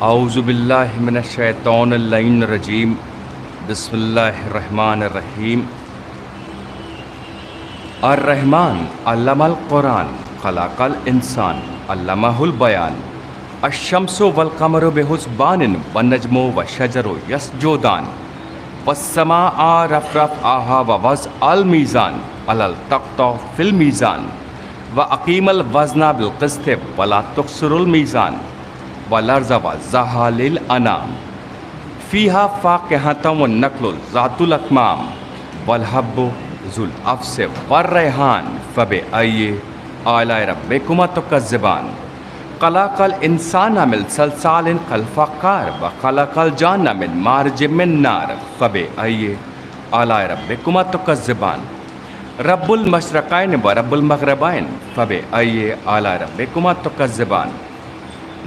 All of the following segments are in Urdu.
اعوذ باللہ من الشیطان اللعین الرجیم بسم اللہ الرحمن الرحیم الرحمن علم القرآن خلق الانسان علمہ البیان الشمس والقمر بحسبان والنجم والشجر یسجدان والسماء رفرفعها ووضع الميزان ألا تطغوا في الميزان وأقيموا الوزن بالقسط ولا تخسروا الميزان والأرض وضعها للأنام فيها فاكهة والنخل ذات الأكمام والحب ذو العصف والريحان فبأي آلاء ربكما تكذبان خلق الانسان من صلصال كالفخار وخلق الجان من مارج من نار فبأي آلاء ربكما تكذبان رب المشرقين ورب المغربين فبأي آلاء ربكما تكذبان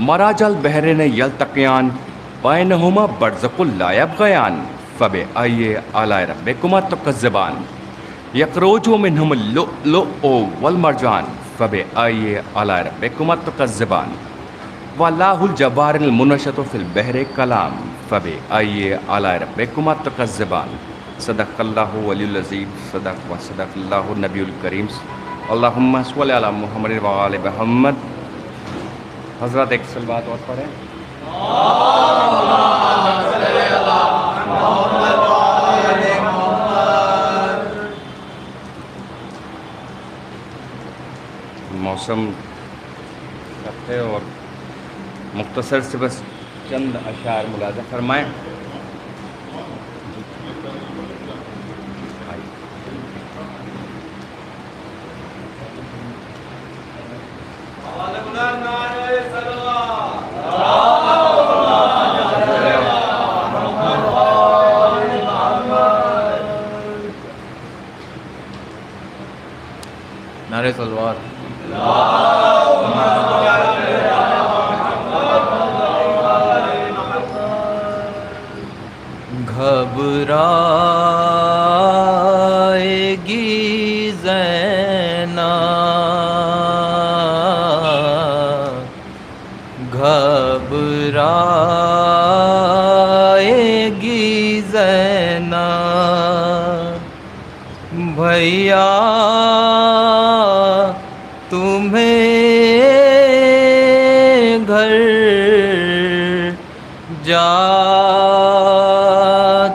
مرج البحرين يلتقيان بينهما برزخ لا يبغيان فبأي آلاء ربكما تكذبان يخرج منهما اللؤلؤ والمرجان فبأي آلاء ربكما تكذبان والله الجبار المنشط في البحر كلام فبأي آلاء ربكما تكذبان صدق اللہ ولی العظیم صدق اللہ النبی الکریم اللہم صلی علی محمد وآل محمد. حضرات ایک صلوات اور پڑھیں. موسم رکھتے اور مختصر سے بس چند اشعار ملاحظہ فرمائیں. نعرہ تلوار. گھبرائے گی زینب، گھبرائے گی زینب، بھیا تمہیں گھر جا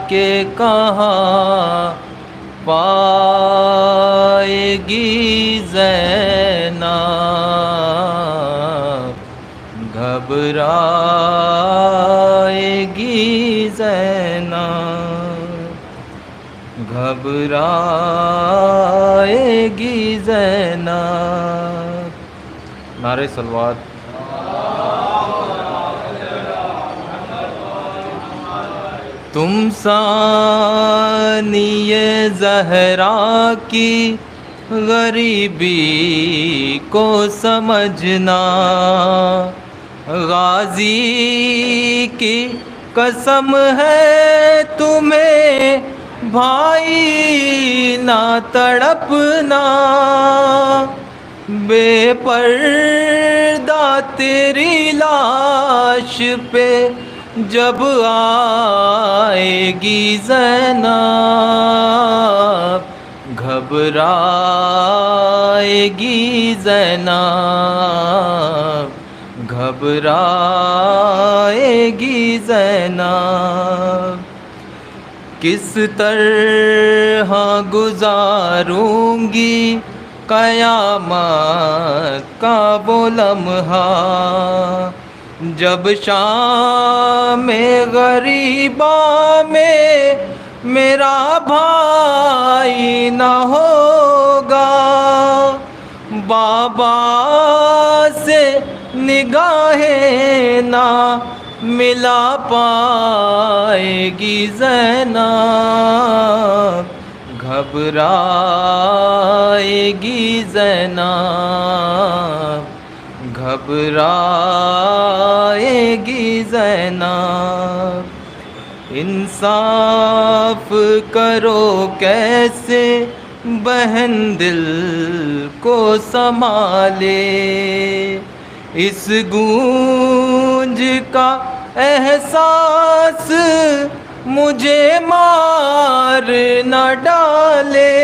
کے کہاں پائے گی زینب، گھبرائے گی زینب، گھبرائے گی زینب. نعرہ صلوات. تم ثانی زہرا کی غریبی کو سمجھنا، غازی کی قسم ہے تمہیں بھائی نہ تڑپنا، بے پردہ تیری لاش پہ جب آئے گی زینب، گھبرائے گی زینب، گھبرائے گی زینب. کس طرح گزاروں گی قیامت کا وہ لمحہ، جب شام غریبا میں میرا بھائی نہ ہوگا، بابا سے نگاہیں نہ ملا پائے گی زینب، گھبرائے گی زینب، گھبرائے گی زینب. انصاف کرو کیسے بہن دل کو سنبھالے، اس گونج کا احساس مجھے مار نہ ڈالے،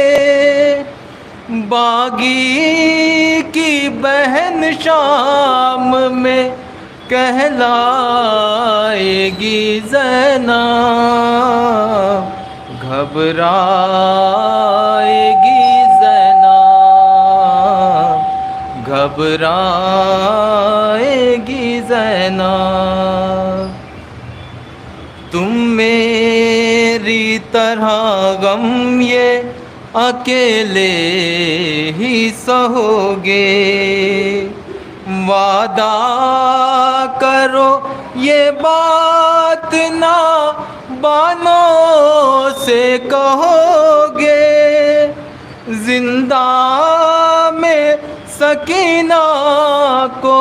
باغی کی بہن شام میں کہلائے گی زینب، گھبرائے گی زینب، گھبرائے گی زینب۔ تم میری طرح غم یہ اکیلے ہی سہو گے، وعدہ کرو یہ بات نہ بانوں سے کہو گے، زندہ میں سکینہ کو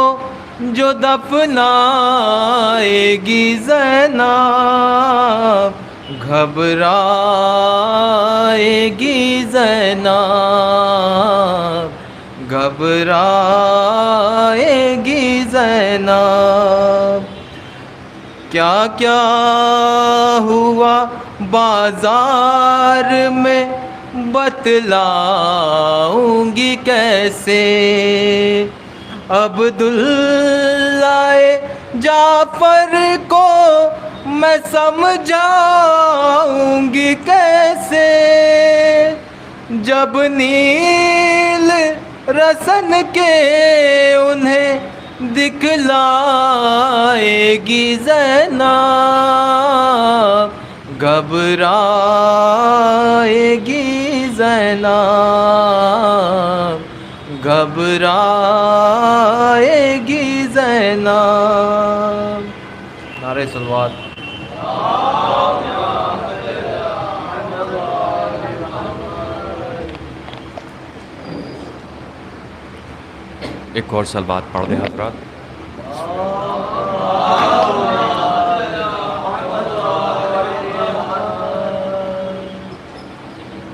جو دفنائے گی زینب، گھبرائے گی زینب، گھبرائے گی زینب۔ کیا کیا ہوا بازار میں بتلاؤں گی کیسے، عبداللہ جعفر کو میں سمجھاؤں گی کیسے، جب نیل رسن کے انہیں دکھلائے گی زینب، گھبرائے گی زینب، گھبرائے گی زینب۔ نعرہ صلوات۔ ایک اور صلوات پڑھ دیں حضرات۔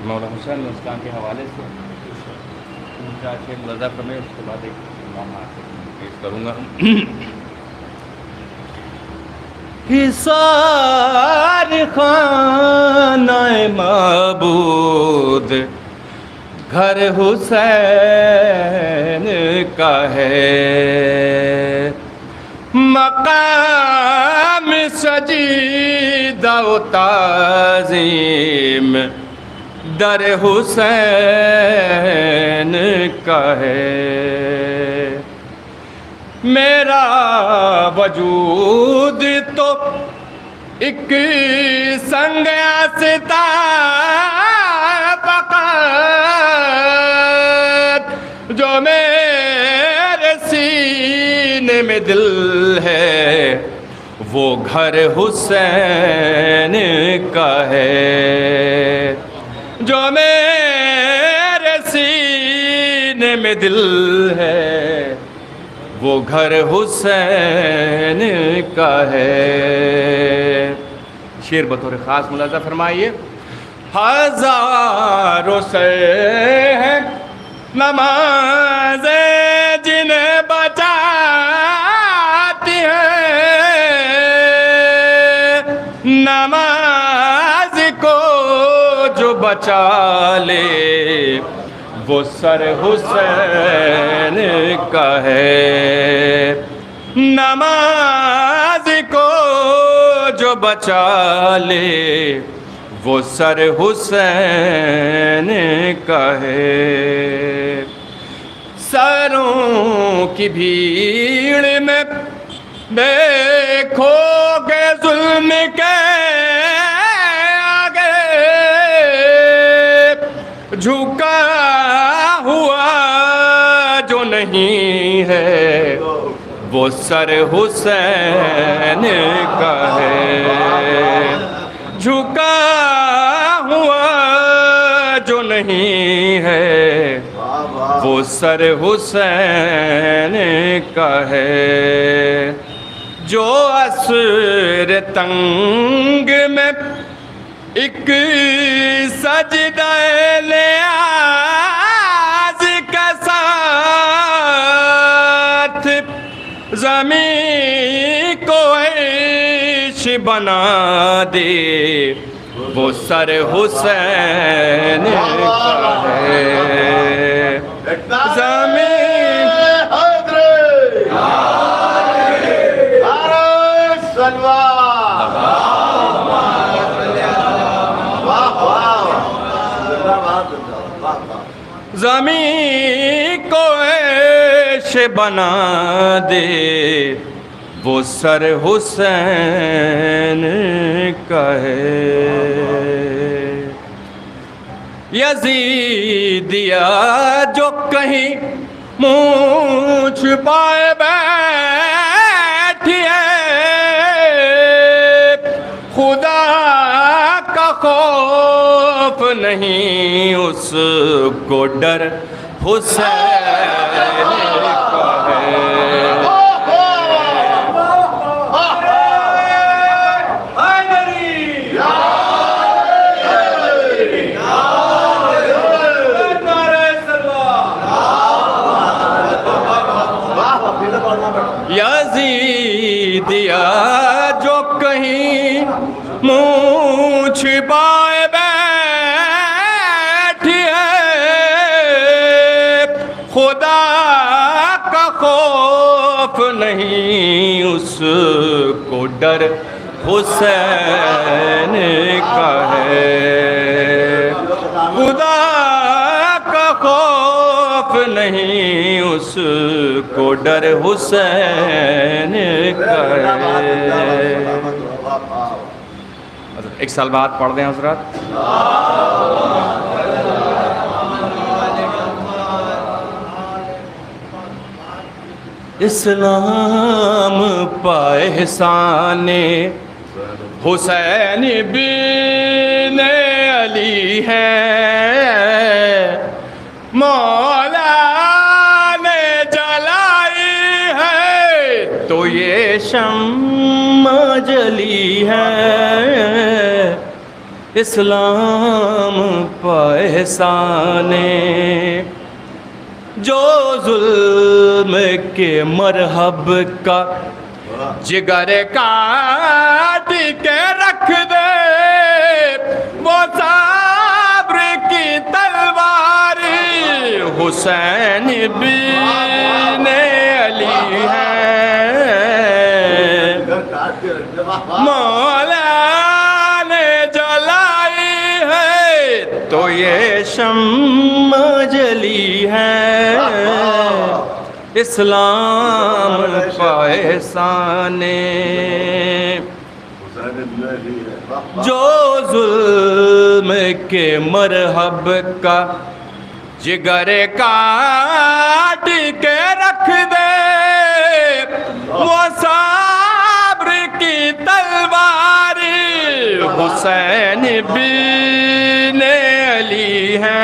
مولانا حسین اسلام کے حوالے سے شیخ رضا فرمائے، اس کے بعد ایک امام پیش کروں گا۔ حصار خانہ معبود گھر حسین کا ہے، مقام سجیدہ و تعظیم در حسین کا ہے، میرا وجود تو ایک سنگ آستہ فقط، جو میرے سینے میں دل ہے وہ گھر حسین کا ہے، جو میرے سینے میں دل ہے وہ گھر حسین کا ہے۔ شعر بطور خاص ملاحظہ فرمائیے۔ ہزاروں سے ہیں نمازیں جنہیں بچاتی ہیں، نماز کو جو بچا لے وہ سر حسین کا ہے، نماز کو جو بچا لے وہ سر حسین کا ہے۔ سروں کی بھیڑ میں دیکھو گے ظلم کے آگے، جھکا ہوا جو نہیں ہے وہ سر حسین کا ہے، جھکا ہوا جو نہیں ہے وہ سر حسین کا ہے، جو عصر تنگ میں ایک سجدہ نیاز کا ساتھ زمین کو بنا دے وہ سر حسین کا ہے زمین زمین کو عیش بنا دے وہ سر حسین کا ہے یزیدیا جو کہیں منہ چھپائے بیٹھی ہے خدا کا خوف نہیں اس کو ڈر حسین کا ہے یزیدیا جو کہیں منہ چھپائے بیٹھی ہے خدا کا خوف نہیں اس کو ڈر حسین کا ہے خدا کا خوف نہیں اس کو ڈر حسین کا ہے ایک سال بعد پڑھ دیں حضرات اسلام پائے احسان حسین بن علی ہے مولا نے جلائی ہے تو یہ شمع جلی ہے اسلام پائے احسان جو ظلم کے مرحب کا جگر کاٹ کے رکھ دے وہ صبر کی تلوار حسین بن علی ہے مولا نے جلائی ہے تو یہ شمع جلی ہے اسلام پائے احسان جو ظلم کے مرحب کا جگر کاٹ کے رکھ دے وہ صبر کی تلوار حسین بن علی ہے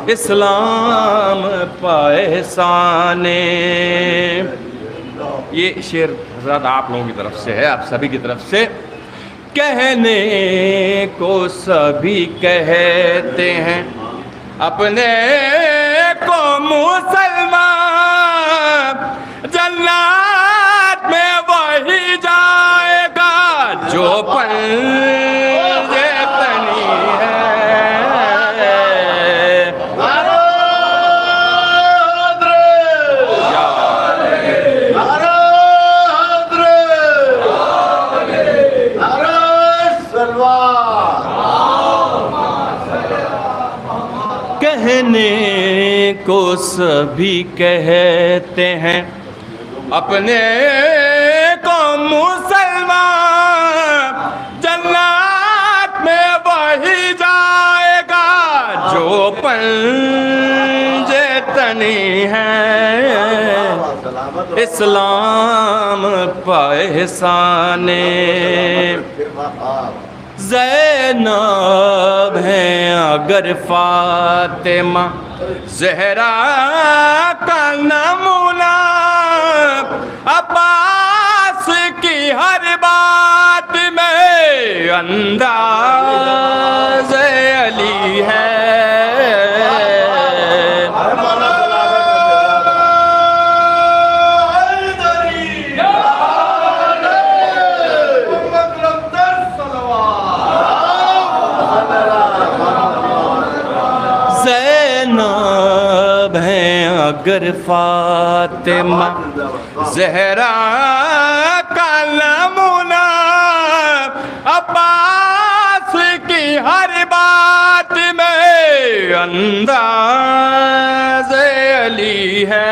اسلام پائے احسان یہ شعر حضرات آپ لوگوں کی طرف سے ہے آپ سبھی کی طرف سے کہنے کو سبھی کہتے ہیں اپنے کو مسلمان جنات میں وہی جائے گا جو پنجے تنی ہے کہنے کو سبھی کہتے ہیں اپنے کو مسلمان جنات میں وہی جائے گا جو پنجے تنی ہے اسلام پائے احسان زینب ہیں اگر فاطمہ زہرا کا نمونہ عباس کی ہر بات میں انداز علی ہے گر فاطمہ زہرا کا نمونہ عباس کی ہر بات میں انداز علی ہے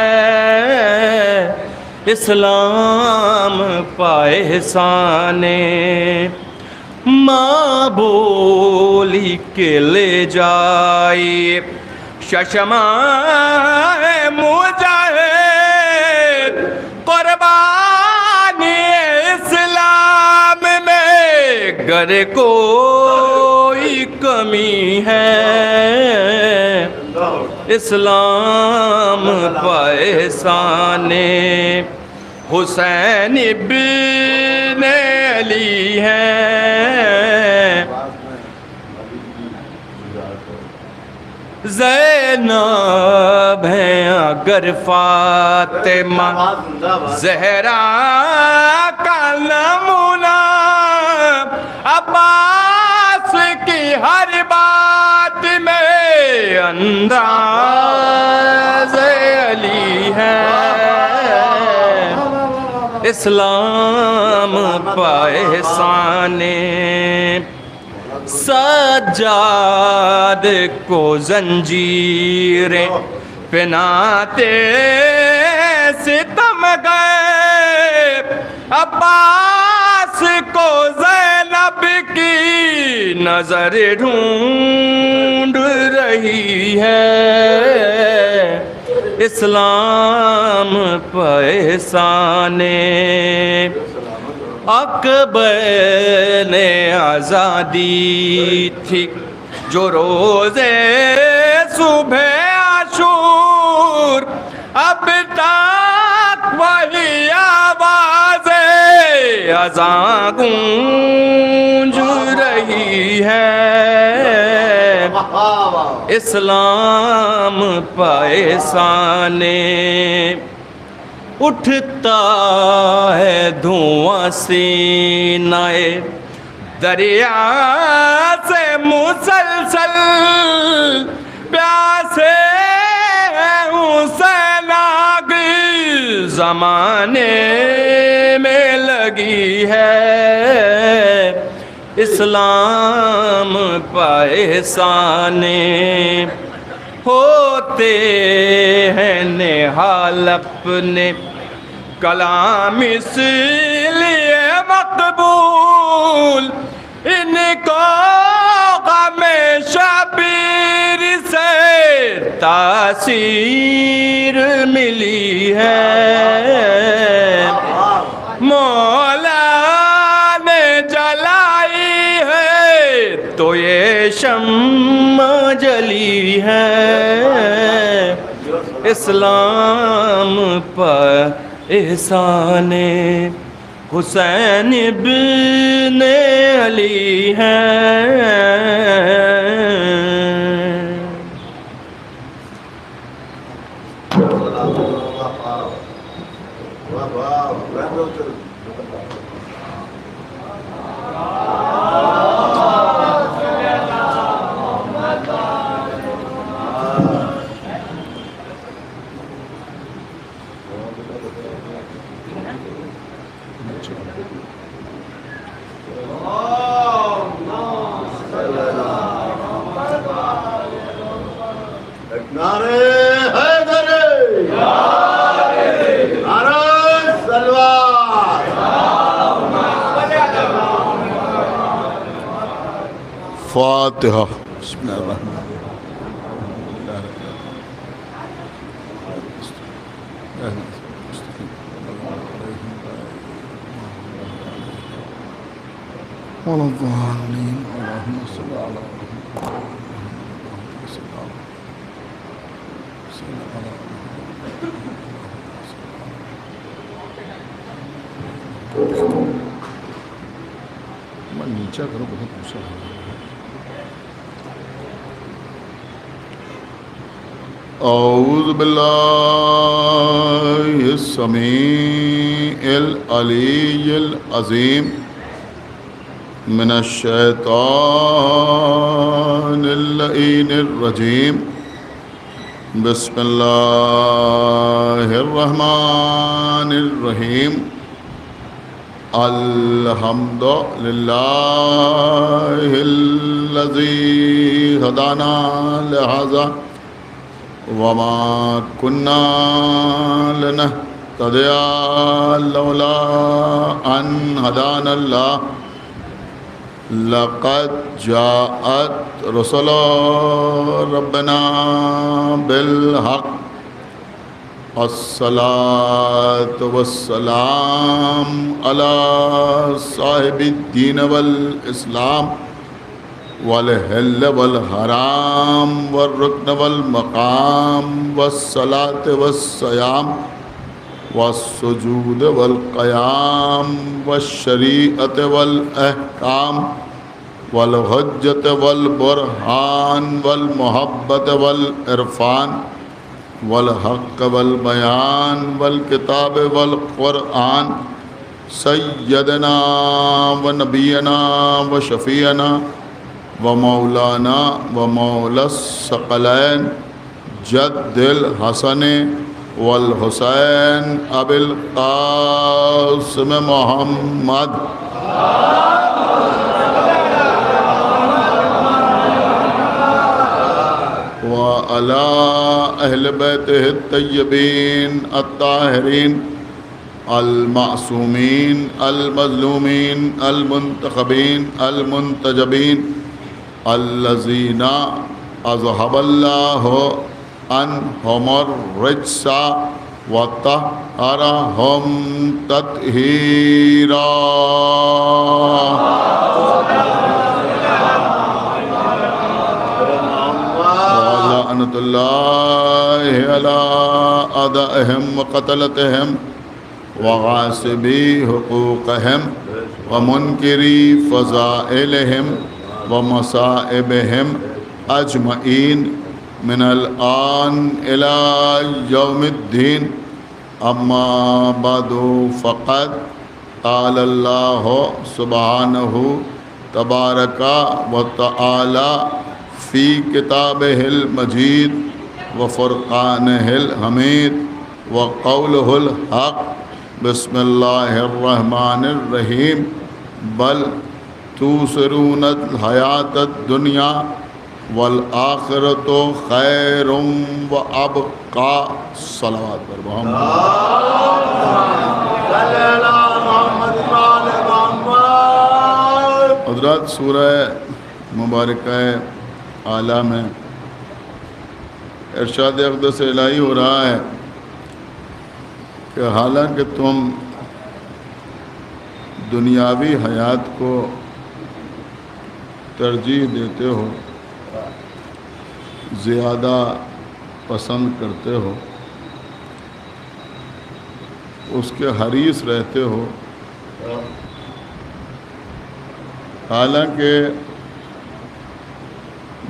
اسلام پائے احسانے ماں بولی کے لے جائی ششمائے مجاہد قربانی اسلام میں گر کوئی کمی ہے اسلام پائے احسانے حسین ابن علی ہے زینب ہے اگر فاطمہ زہرا کا نمونہ عباس کی ہر بات میں انداز علی ہے اسلام پائے احسانے سجاد کو زنجیریں پہناتے ستم گئے عباس کو زینب کی نظر ڈھونڈ رہی ہے اسلام پہ احسانے اکبر نے آزادی تھی جو روزے صبح عاشور اب تک وہی آوازیں اذاں گونج رہی ہے اسلام پائے احسانے اٹھتا ہے دھواں سینہ دریا سے مسلسل پیاسے حسین آگ زمانے میں لگی ہے اسلام پائے احسانے ہوتے ہیں نہال اپنے کلام اس لیے مقبول ان کو غم شبیر سے تاثیر ملی ہے مولا نے جلائی ہے تو یہ شمع جلی ہے اسلام پر احسانے حسین ابن علی ہے فاتحہ بسم اللہ الرحمن الرحیم اللهم صل على میں نیچا کرو بہت غصہ ہے اعوذ باللہ السمیع العلی العظیم من الشیطان اللعین الرجیم بسم اللہ الرحمن الرحیم الحمد للہ الذی ہدانا لہذا وما كنا لنهتدي لولا أن هدانا الله لقد جاءت رسل ربنا بالحق الصلاة والسلام على صاحب الدين والإسلام والحل والحرام والركن والمقام والصلاة والصيام والسجود والقيام والشريعة والأحكام والحجة والبرهان والمحبة والعرفان والحق والبيان والكتاب والقرآن سيدنا ونبينا وشفيعنا ومولانا ومولى الثقلين جد الحسن والحسين أبي القاسم محمد وعلى أهل بيته الطيبين الطاهرين المعصومين المظلومين المنتخبين المنتجبين الذين أذهب الله عنهم الرجس وطهرهم تطهيرا ولعنة الله على أعدائهم وقتلتهم وغاصبي حقوقهم ومنكري فضائلهم ومصائبهم أجمعين من الآن إلى يوم الدين أما بعد فقد قال الله سبحانه تبارك وتعالى في كتابه المجيد وفرقانه الحميد وقوله الحق بسم الله الرحمن الرحيم بل توثرون الحياة الدنيا والآخرة خير وأبقى صلوات پر محمد حضرات سورہ مبارکہ اعلیٰ میں ارشاد اقدس الہی ہو رہا ہے کہ حالانکہ تم دنیاوی حیات کو ترجیح دیتے ہو، زیادہ پسند کرتے ہو، اس کے حریص رہتے ہو، حالانکہ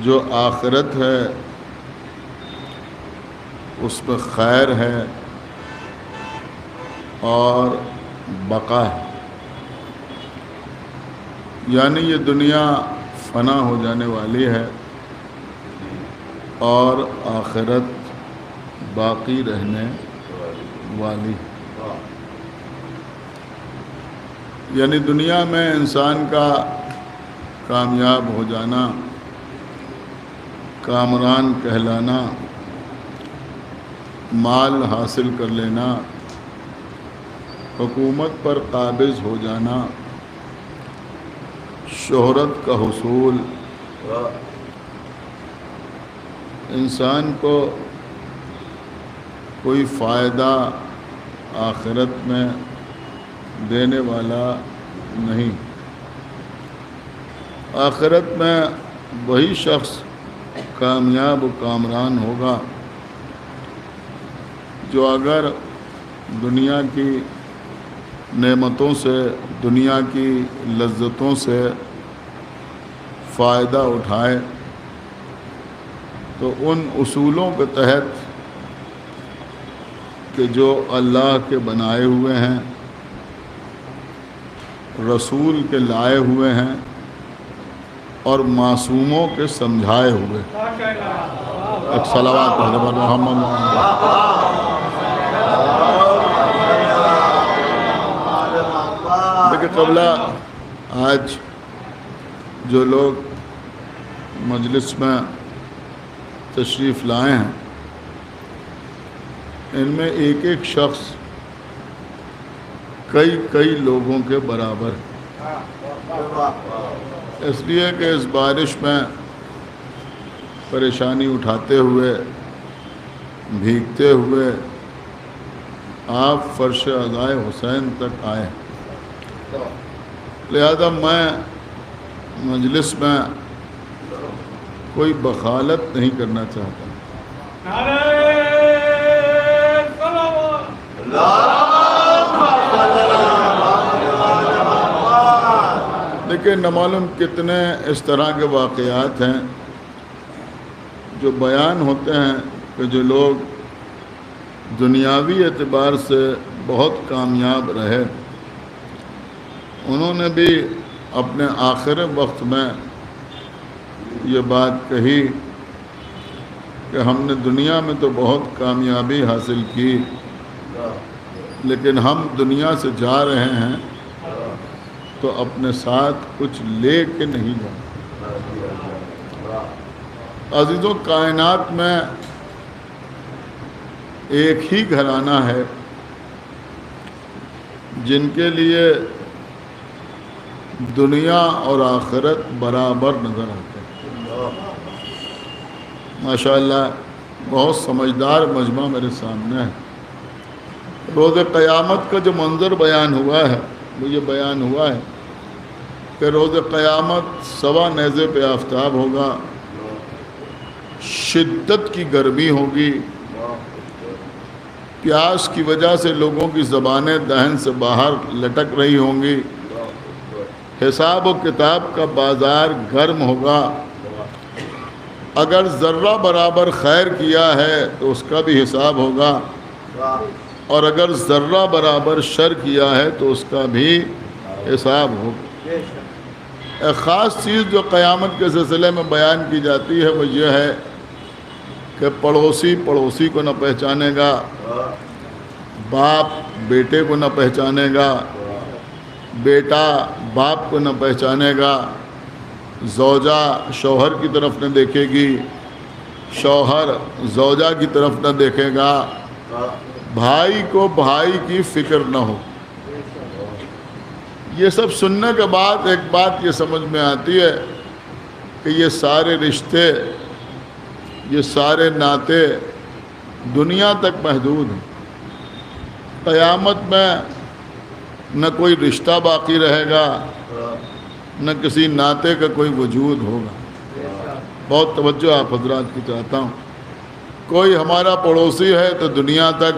جو آخرت ہے اس میں خیر ہے اور بقا ہے، یعنی یہ دنیا فنا ہو جانے والی ہے اور آخرت باقی رہنے والی ہے۔ یعنی دنیا میں انسان کا کامیاب ہو جانا، کامران کہلانا، مال حاصل کر لینا، حکومت پر قابض ہو جانا، شہرت کا حصول، انسان کو کوئی فائدہ آخرت میں دینے والا نہیں۔ آخرت میں وہی شخص کامیاب و کامران ہوگا جو اگر دنیا کی نعمتوں سے، دنیا کی لذتوں سے فائدہ اٹھائے تو ان اصولوں کے تحت کہ جو اللہ کے بنائے ہوئے ہیں، رسول کے لائے ہوئے ہیں اور معصوموں کے سمجھائے ہوئے، ایک صلوات پڑھ دیں محمد۔ دیکھیں قبلہ آج جو لوگ مجلس میں تشریف لائے ہیں ان میں ایک ایک شخص کئی لوگوں کے برابر ہے، اس لیے کہ اس بارش میں پریشانی اٹھاتے ہوئے بھیگتے ہوئے آپ فرش عزائے حسین تک آئے، لہذا میں مجلس میں کوئی بخالت نہیں کرنا چاہتا۔ لیکن نہ معلوم کتنے اس طرح کے واقعات ہیں جو بیان ہوتے ہیں کہ جو لوگ دنیاوی اعتبار سے بہت کامیاب رہے انہوں نے بھی اپنے آخر وقت میں یہ بات کہی کہ ہم نے دنیا میں تو بہت کامیابی حاصل کی لیکن ہم دنیا سے جا رہے ہیں تو اپنے ساتھ کچھ لے کے نہیں جائیں۔ عزیزوں، کائنات میں ایک ہی گھرانہ ہے جن کے لیے دنیا اور آخرت برابر نظر آتے ہیں۔ ماشاءاللہ بہت سمجھدار مجمع میرے سامنے ہے۔ روز قیامت کا جو منظر بیان ہوا ہے وہ یہ بیان ہوا ہے کہ روز قیامت سوا نیزے پہ آفتاب ہوگا، شدت کی گرمی ہوگی، پیاس کی وجہ سے لوگوں کی زبانیں دہن سے باہر لٹک رہی ہوں گی، حساب و کتاب کا بازار گرم ہوگا، اگر ذرہ برابر خیر کیا ہے تو اس کا بھی حساب ہوگا اور اگر ذرہ برابر شر کیا ہے تو اس کا بھی حساب ہوگا۔ ایک خاص چیز جو قیامت کے سلسلے میں بیان کی جاتی ہے وہ یہ ہے کہ پڑوسی کو نہ پہچانے گا، باپ بیٹے کو نہ پہچانے گا، بیٹا باپ کو نہ پہچانے گا، زوجہ شوہر کی طرف نہ دیکھے گی، شوہر زوجہ کی طرف نہ دیکھے گا، بھائی کو بھائی کی فکر نہ ہو۔ یہ سب سننے کے بعد ایک بات یہ سمجھ میں آتی ہے کہ یہ سارے رشتے، یہ سارے ناطے دنیا تک محدود ہیں۔ قیامت میں نہ کوئی رشتہ باقی رہے گا، نہ کسی ناطے کا کوئی وجود ہوگا۔ بہت توجہ آپ حضرات کی چاہتا ہوں۔ کوئی ہمارا پڑوسی ہے تو دنیا تک،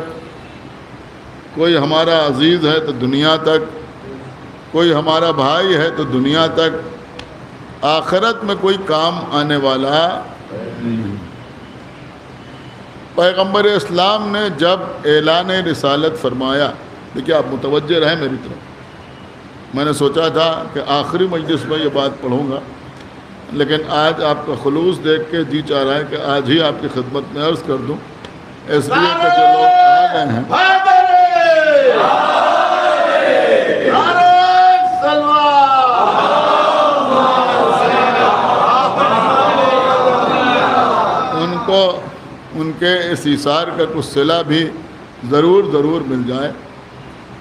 کوئی ہمارا عزیز ہے تو دنیا تک، کوئی ہمارا بھائی ہے تو دنیا تک، آخرت میں کوئی کام آنے والا نہیں۔ پیغمبر اسلام نے جب اعلان رسالت فرمایا، دیکھیے آپ متوجہ رہیں میری طرف، میں نے سوچا تھا کہ آخری مجلس میں یہ بات پڑھوں گا لیکن آج آپ کا خلوص دیکھ کے جی چاہ رہا ہے کہ آج ہی آپ کی خدمت میں عرض کر دوں، اس لیے کہ جو لوگ آ گئے ہیں ان کو ان کے اس ایثار کا کچھ صلہ بھی ضرور مل جائے۔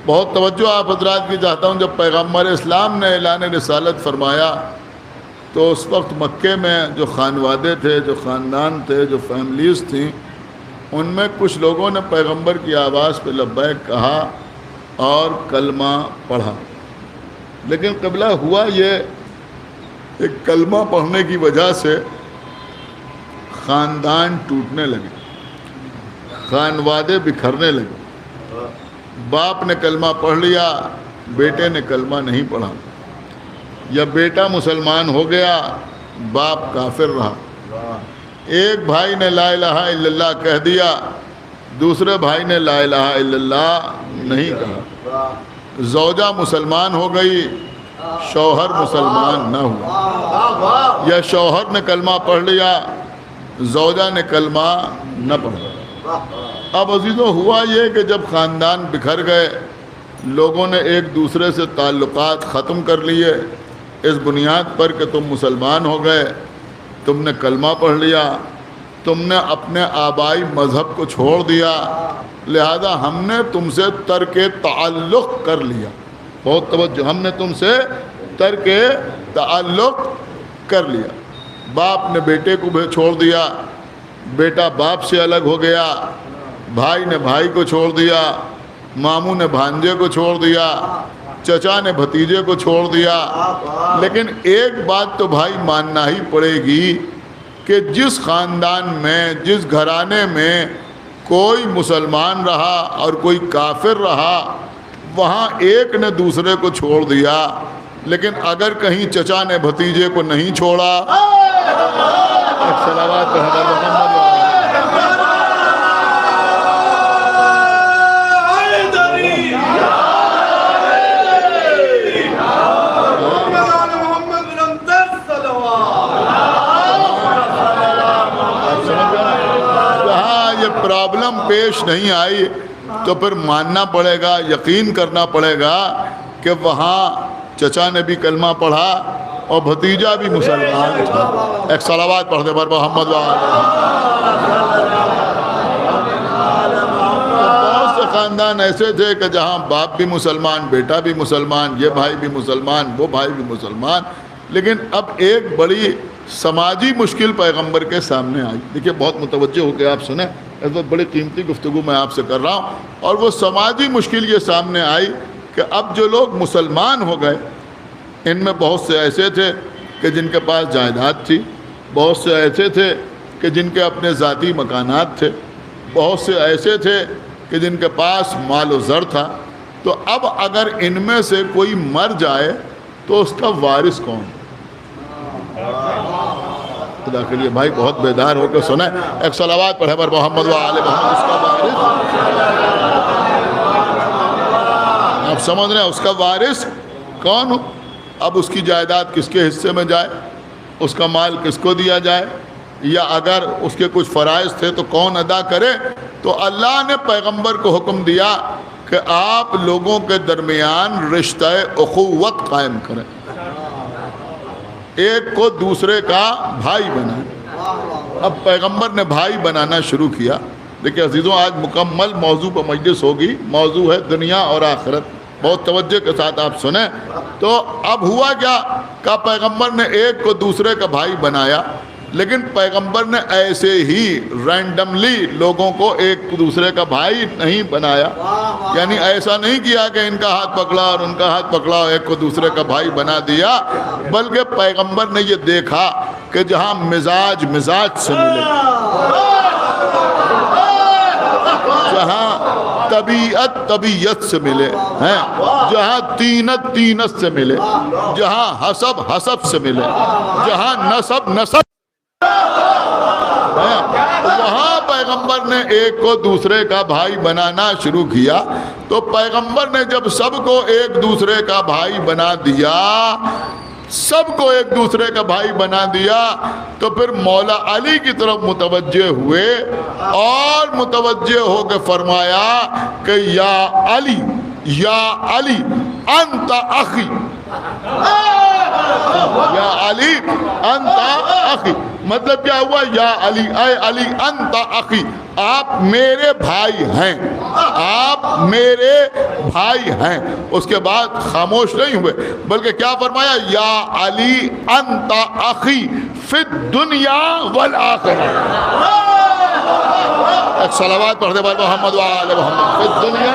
بہت توجہ آپ حضرات کی چاہتا ہوں۔ جب پیغمبر اسلام نے اعلان رسالت فرمایا تو اس وقت مکے میں جو خانوادے تھے، جو خاندان تھے، جو فیملیز تھیں، ان میں کچھ لوگوں نے پیغمبر کی آواز پہ لبیک کہا اور کلمہ پڑھا، لیکن قبلہ ہوا یہ کہ کلمہ پڑھنے کی وجہ سے خاندان ٹوٹنے لگے، خانوادے بکھرنے لگے۔ باپ نے کلمہ پڑھ لیا، بیٹے نے کلمہ نہیں پڑھا، یا بیٹا مسلمان ہو گیا، باپ کافر رہا۔ ایک بھائی نے لا الہ الا اللہ کہہ دیا، دوسرے بھائی نے لا الہ الا اللہ نہیں کہا۔ زوجہ مسلمان ہو گئی، شوہر مسلمان نہ ہوا، یا شوہر نے کلمہ پڑھ لیا، زوجہ نے کلمہ نہ پڑھا۔ اب عزیزوں ہوا یہ کہ جب خاندان بکھر گئے، لوگوں نے ایک دوسرے سے تعلقات ختم کر لیے اس بنیاد پر کہ تم مسلمان ہو گئے، تم نے کلمہ پڑھ لیا، تم نے اپنے آبائی مذہب کو چھوڑ دیا، لہذا ہم نے تم سے ترک تعلق کر لیا۔ بہت توجہ، ہم نے تم سے ترک تعلق کر لیا۔ باپ نے بیٹے کو چھوڑ دیا، بیٹا باپ سے الگ ہو گیا، بھائی نے بھائی کو چھوڑ دیا، ماموں نے بھانجے کو چھوڑ دیا، چچا نے بھتیجے کو چھوڑ دیا۔ لیکن ایک بات تو بھائی ماننا ہی پڑے گی کہ جس خاندان میں، جس گھرانے میں کوئی مسلمان رہا اور کوئی کافر رہا، وہاں ایک نے دوسرے کو چھوڑ دیا، لیکن اگر کہیں چچا نے بھتیجے کو نہیں چھوڑا، صلوات حضرت محمد پرابلم پیش نہیں آئی تو پھر ماننا پڑے گا، یقین کرنا پڑے گا کہ وہاں چچا نے بھی کلمہ پڑھا اور بھتیجا بھی مسلمان تھا۔ ایک صلوات پڑھ دے پر محمد بہت سے خاندان ایسے تھے کہ جہاں باپ بھی مسلمان، بیٹا بھی مسلمان، یہ بھائی بھی مسلمان، وہ بھائی بھی مسلمان، لیکن اب ایک بڑی سماجی مشکل پیغمبر کے سامنے آئی۔ دیکھیے بہت متوجہ ہو کے آپ سنیں، اس وقت بڑی قیمتی گفتگو میں آپ سے کر رہا ہوں، اور وہ سماجی مشکل یہ سامنے آئی کہ اب جو لوگ مسلمان ہو گئے، ان میں بہت سے ایسے تھے کہ جن کے پاس جائیداد تھی، بہت سے ایسے تھے کہ جن کے اپنے ذاتی مکانات تھے، بہت سے ایسے تھے کہ جن کے پاس مال و زر تھا۔ تو اب اگر ان میں سے کوئی مر جائے تو اس کا وارث کون؟ خدا کے لیے بھائی بہت بیدار ہو کے سنیں، ایک صلوات پڑھے پر محمد و آل محمد۔ اس کا وارث آپ سمجھ رہے ہیں، اس کا وارث کون ہو؟ اب اس کی جائیداد کس کے حصے میں جائے، اس کا مال کس کو دیا جائے، یا اگر اس کے کچھ فرائض تھے تو کون ادا کرے؟ تو اللہ نے پیغمبر کو حکم دیا کہ آپ لوگوں کے درمیان رشتہ اخوت قائم کریں، ایک کو دوسرے کا بھائی بنائیں۔ اب پیغمبر نے بھائی بنانا شروع کیا۔ دیکھیں عزیزوں، آج مکمل موضوع پر مجلس ہوگی، موضوع ہے دنیا اور آخرت، بہت توجہ کے ساتھ آپ سنیں۔ تو اب ہوا کیا کہ پیغمبر نے ایک کو دوسرے کا بھائی بنایا، لیکن پیغمبر نے ایسے ہی رینڈملی لوگوں کو ایک دوسرے کا بھائی نہیں بنایا، یعنی ایسا نہیں کیا کہ ان کا ہاتھ پکڑا اور ان کا ہاتھ پکڑا اور ایک کو دوسرے کا بھائی بنا دیا، بلکہ پیغمبر نے یہ دیکھا کہ جہاں مزاج مزاج سے ملے، جہاں طبیعت طبیعت سے ملے ہیں، جہاں تینت تینت سے ملے، جہاں حسب حسب سے ملے، جہاں نسب نسب، وہاں پیغمبر نے ایک کو دوسرے کا بھائی بنانا شروع کیا۔ تو پیغمبر نے جب سب کو ایک دوسرے کا بھائی بنا دیا، سب کو ایک دوسرے کا بھائی بنا دیا، تو پھر مولا علی کی طرف متوجہ ہوئے اور متوجہ ہو کے فرمایا کہ یا علی انت اخی، یا علی انت اخی، مطلب کیا ہوا؟ یا علی، اے علی انت اخی، آپ میرے بھائی ہیں، آپ میرے بھائی ہیں۔ اس کے بعد خاموش نہیں ہوئے بلکہ کیا فرمایا؟ یا علی انت اخی فی الدنیا والآخرہ۔ ایک صلوات پڑھ دے بھائی محمد و آل محمد۔ فی الدنیا،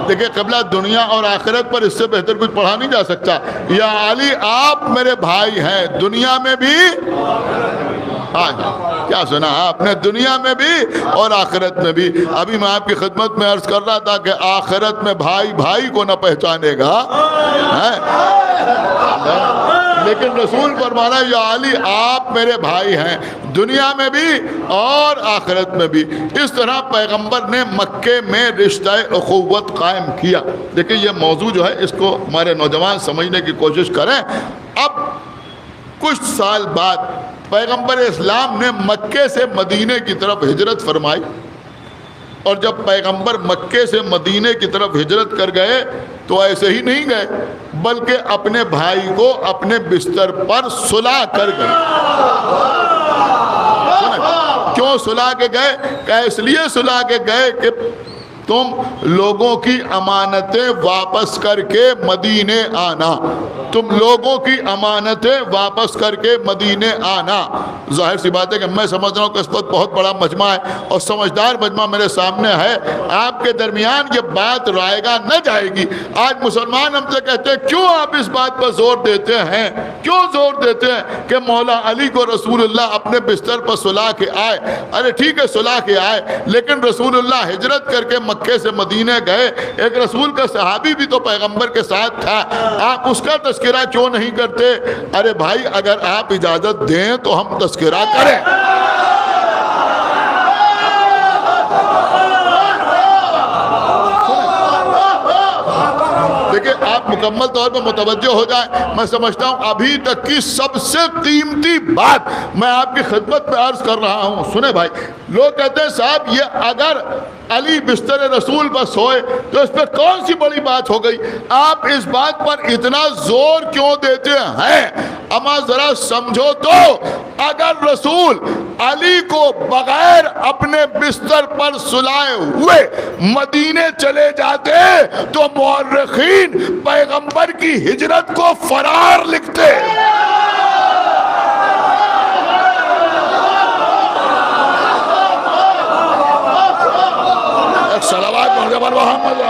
دیکھیں قبلہ دنیا اور آخرت پر اس سے بہتر کچھ پڑھا نہیں جا سکتا۔ یا علی آپ میرے بھائی ہیں، دنیا میں بھی، ہاں کیا سنا آپ نے؟ دنیا میں بھی اور آخرت میں بھی۔ ابھی میں آپ کی خدمت میں عرض کر رہا تھا کہ آخرت میں بھائی بھائی کو نہ پہچانے گا، لیکن رسول فرمانا یا علی آپ میرے بھائی ہیں دنیا میں بھی اور آخرت میں بھی. اس طرح پیغمبر نے مکے میں رشتہ اخوت قائم کیا. دیکھیں یہ موضوع جو ہے اس کو ہمارے نوجوان سمجھنے کی کوشش کریں. اب کچھ سال بعد پیغمبر اسلام نے مکے سے مدینے کی طرف ہجرت فرمائی, اور جب پیغمبر مکے سے مدینے کی طرف ہجرت کر گئے تو ایسے ہی نہیں گئے, بلکہ اپنے بھائی کو اپنے بستر پر سلا کر گئے. کیوں سلا کے گئے؟ کہ اس لیے سلا کے گئے کہ تم لوگوں کی امانتیں واپس کر کے مدینے آنا, تم لوگوں کی امانتیں واپس کر کے مدینے آنا. ظاہر سی بات ہے کہ میں سمجھ رہا ہوں کہ اس وقت بہت بڑا مجمع ہے اور سمجھدار مجمع میرے سامنے ہے, آپ کے درمیان یہ بات رائے گا نہ جائے گی. آج مسلمان ہم سے کہتے ہیں کیوں آپ اس بات پر زور دیتے ہیں, کیوں زور دیتے ہیں کہ مولا علی کو رسول اللہ اپنے بستر پر سلا کے آئے. ارے ٹھیک ہے سلا کے آئے, لیکن رسول اللہ ہجرت کر کے مکے سے مدینے گئے, ایک رسول کا صحابی بھی تو پیغمبر کے ساتھ تھا, آپ اس کا تذکرہ کیوں نہیں کرتے؟ ارے بھائی اگر آپ اجازت دیں تو ہم تذکرہ کریں. دیکھیں آپ مکمل طور پر متوجہ ہو جائیں. میں سمجھتا ہوں ابھی تک کی سب سے قیمتی بات میں آپ کی خدمت میں عرض کر رہا ہوں. سنیں بھائی, لوگ کہتے ہیں صاحب یہ اگر علی بستر رسول پر سوئے تو اس پہ کون سی بڑی بات ہو گئی؟ آپ اس بات پر اتنا زور کیوں دیتے ہیں؟ اما ذرا سمجھو تو, اگر رسول علی کو بغیر اپنے بستر پر سلائے ہوئے مدینے چلے جاتے تو مورخین پیغمبر کی ہجرت کو فرار لکھتے. صلوات محمد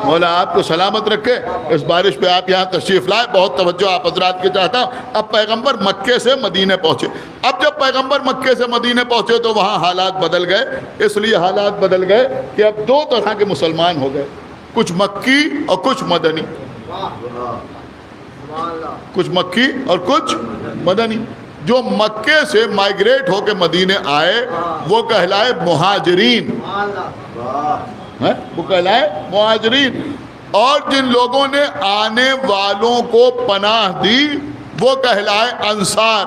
مولا آپ کو سلامت رکھے. اس بارش پہ آپ یہاں تشریف لائے, بہت توجہ آپ حضرات کی چاہتا ہوں. اب پیغمبر مکے سے مدینے پہنچے. اب جب پیغمبر مکے سے مدینے پہنچے تو وہاں حالات بدل گئے. اس لیے حالات بدل گئے کہ اب دو طرح کے مسلمان ہو گئے, کچھ مکی اور کچھ مدنی. کچھ مکی اور کچھ مدنی. جو مکے سے مائگریٹ ہو کے مدینے آئے وہ کہلائے مہاجرین, وہ کہلائے مہاجرین. اور جن لوگوں نے آنے والوں کو پناہ دی وہ کہلائے انصار,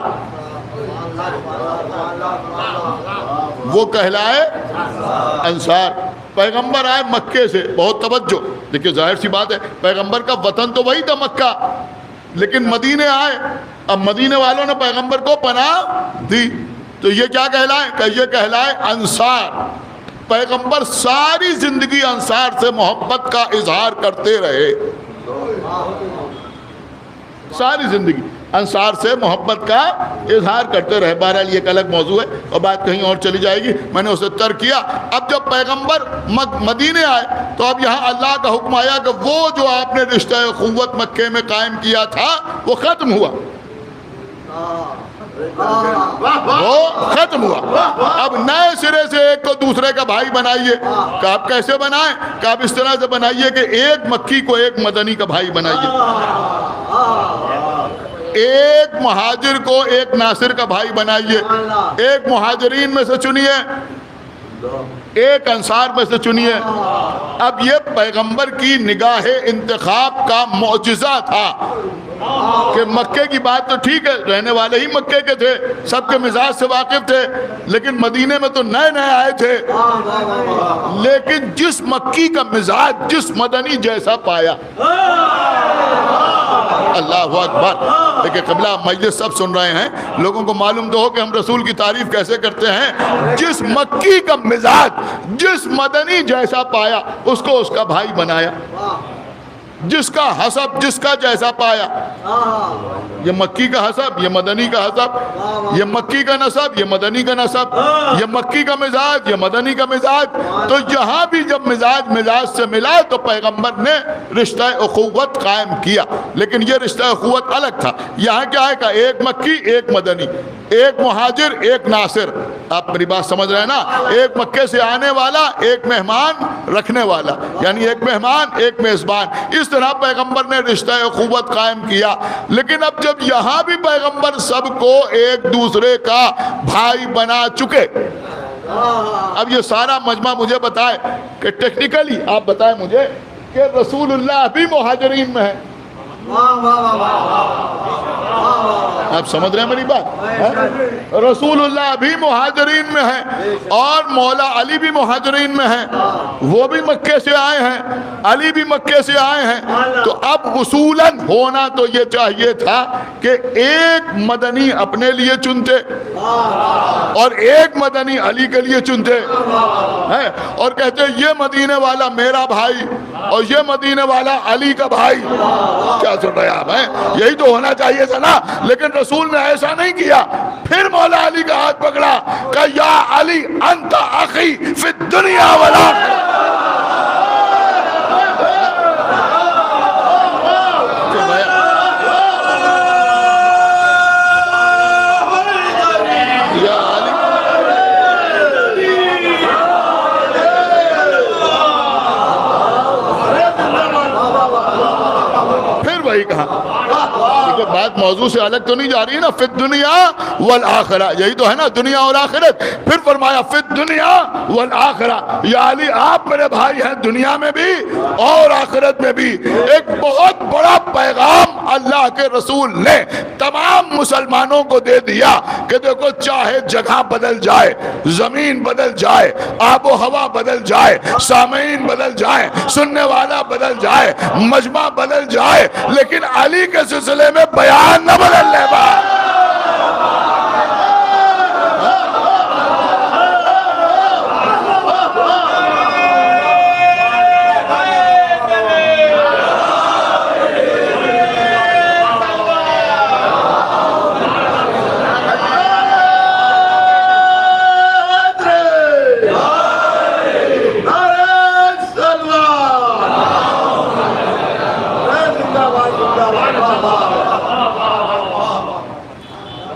وہ کہلائے انصار. پیغمبر آئے مکے سے, بہت توجہ دیکھیے, ظاہر سی بات ہے پیغمبر کا وطن تو وہی تھا مکہ, لیکن مدینے آئے. اب مدینے والوں نے پیغمبر کو پناہ دی تو یہ کیا کہلائے؟ کہ یہ کہلائے انصار. پیغمبر ساری زندگی انصار سے محبت کا اظہار کرتے رہے, ساری زندگی انصار سے محبت کا اظہار کرتے رہے. بہرحال یہ ایک الگ موضوع ہے اور بات کہیں اور چلی جائے گی, میں نے اسے ترک کیا. اب جب پیغمبر مدینے آئے تو اب یہاں اللہ کا حکم آیا کہ وہ جو آپ نے رشتہ اخوت مکے میں قائم کیا تھا وہ ختم ہوا, وہ ختم ہوا. اب نئے سرے سے ایک کو دوسرے کا بھائی بنائیے. کہ آپ کیسے بنائیں؟ کہ آپ اس طرح سے بنائیے کہ ایک مکی کو ایک مدنی کا بھائی بنائیے, ایک مہاجر کو ایک ناصر کا بھائی بنائیے, ایک مہاجرین میں سے چنیے, ایک انصار میں سے چنیے. اب یہ پیغمبر کی نگاہ انتخاب کا معجزہ تھا کہ مکے کی بات تو ٹھیک ہے, رہنے والے ہی مکے کے تھے, سب کے مزاج سے واقف تھے, لیکن مدینے میں تو نئے نئے آئے تھے. لیکن جس مکی کا مزاج جس مدنی جیسا پایا, اللہ اکبر. دیکھیں قبلہ مجلس سب سن رہے ہیں, لوگوں کو معلوم تو ہو کہ ہم رسول کی تعریف کیسے کرتے ہیں. جس مکی کا مزاج جس مدنی جیسا پایا اس کو اس کا بھائی بنایا, جس کا حسب جس کا جیسا پایا. یہ مکی کا حسب, یہ مدنی کا حسب, یہ مکی کا نسب, یہ مدنی کا نسب, یہ مکی کا مزاج, یہ مدنی کا مزاج. تو یہاں بھی جب مزاج سے ملا تو پیغمبر نے رشتہ اخوت قائم کیا, لیکن یہ رشتہ اخوت الگ تھا. یہاں کیا ہے کہ ایک مکی ایک مدنی, ایک مہاجر ایک ناصر. آپ میری بات سمجھ رہے ہیں نا, ایک مکے سے آنے والا ایک مہمان رکھنے والا, یعنی ایک مہمان ایک میزبان. اس طرح پیغمبر نے رشتہ اخوت قائم کیا. لیکن اب جب یہاں بھی پیغمبر سب کو ایک دوسرے کا بھائی بنا چکے, اب یہ سارا مجمع مجھے بتائے کہ ٹیکنیکلی آپ بتائیں مجھے کہ رسول اللہ بھی مہاجرین میں ہے. آپ سمجھ رہے ہیں میری بات؟ رسول اللہ بھی مہاجرین میں ہے اور مولا علی بھی مہاجرین میں ہے, وہ بھی مکے سے آئے ہیں, علی بھی مکے سے آئے ہیں. تو اب اصولاً ہونا تو یہ چاہیے تھا کہ ایک مدنی اپنے لیے چنتے اور ایک مدنی علی کے لیے چنتے اور کہتے یہ مدینے والا میرا بھائی اور یہ مدینے والا علی کا بھائی. کیا سن رہے آپ ہیں؟ یہی تو ہونا چاہیے تھا نا, لیکن رسول نے ایسا نہیں کیا. پھر مولا علی کا ہاتھ پکڑا کہ یا علی انت اخی فی الدنیا والآخرہ. کہا بات موضوع سے الگ تو نہیں جا رہی ہے نا. فی الدنیا والآخرہ, یہی تو ہے نا, دنیا اور آخرت. پھر فرمایا فی الدنیا والآخرہ, یا علی آپ میرے بھائی ہیں دنیا میں بھی اور آخرت میں بھی. ایک بہت بڑا پیغام اللہ کے رسول نے تمام مسلمانوں کو دے دیا کہ دیکھو چاہے جگہ بدل جائے, زمین بدل جائے, آب و ہوا بدل جائے, سامعین بدل جائے, سننے والا بدل جائے, مجمع بدل جائے, لیکن علی کے سلسلے میں بیان نہ بدلنے با.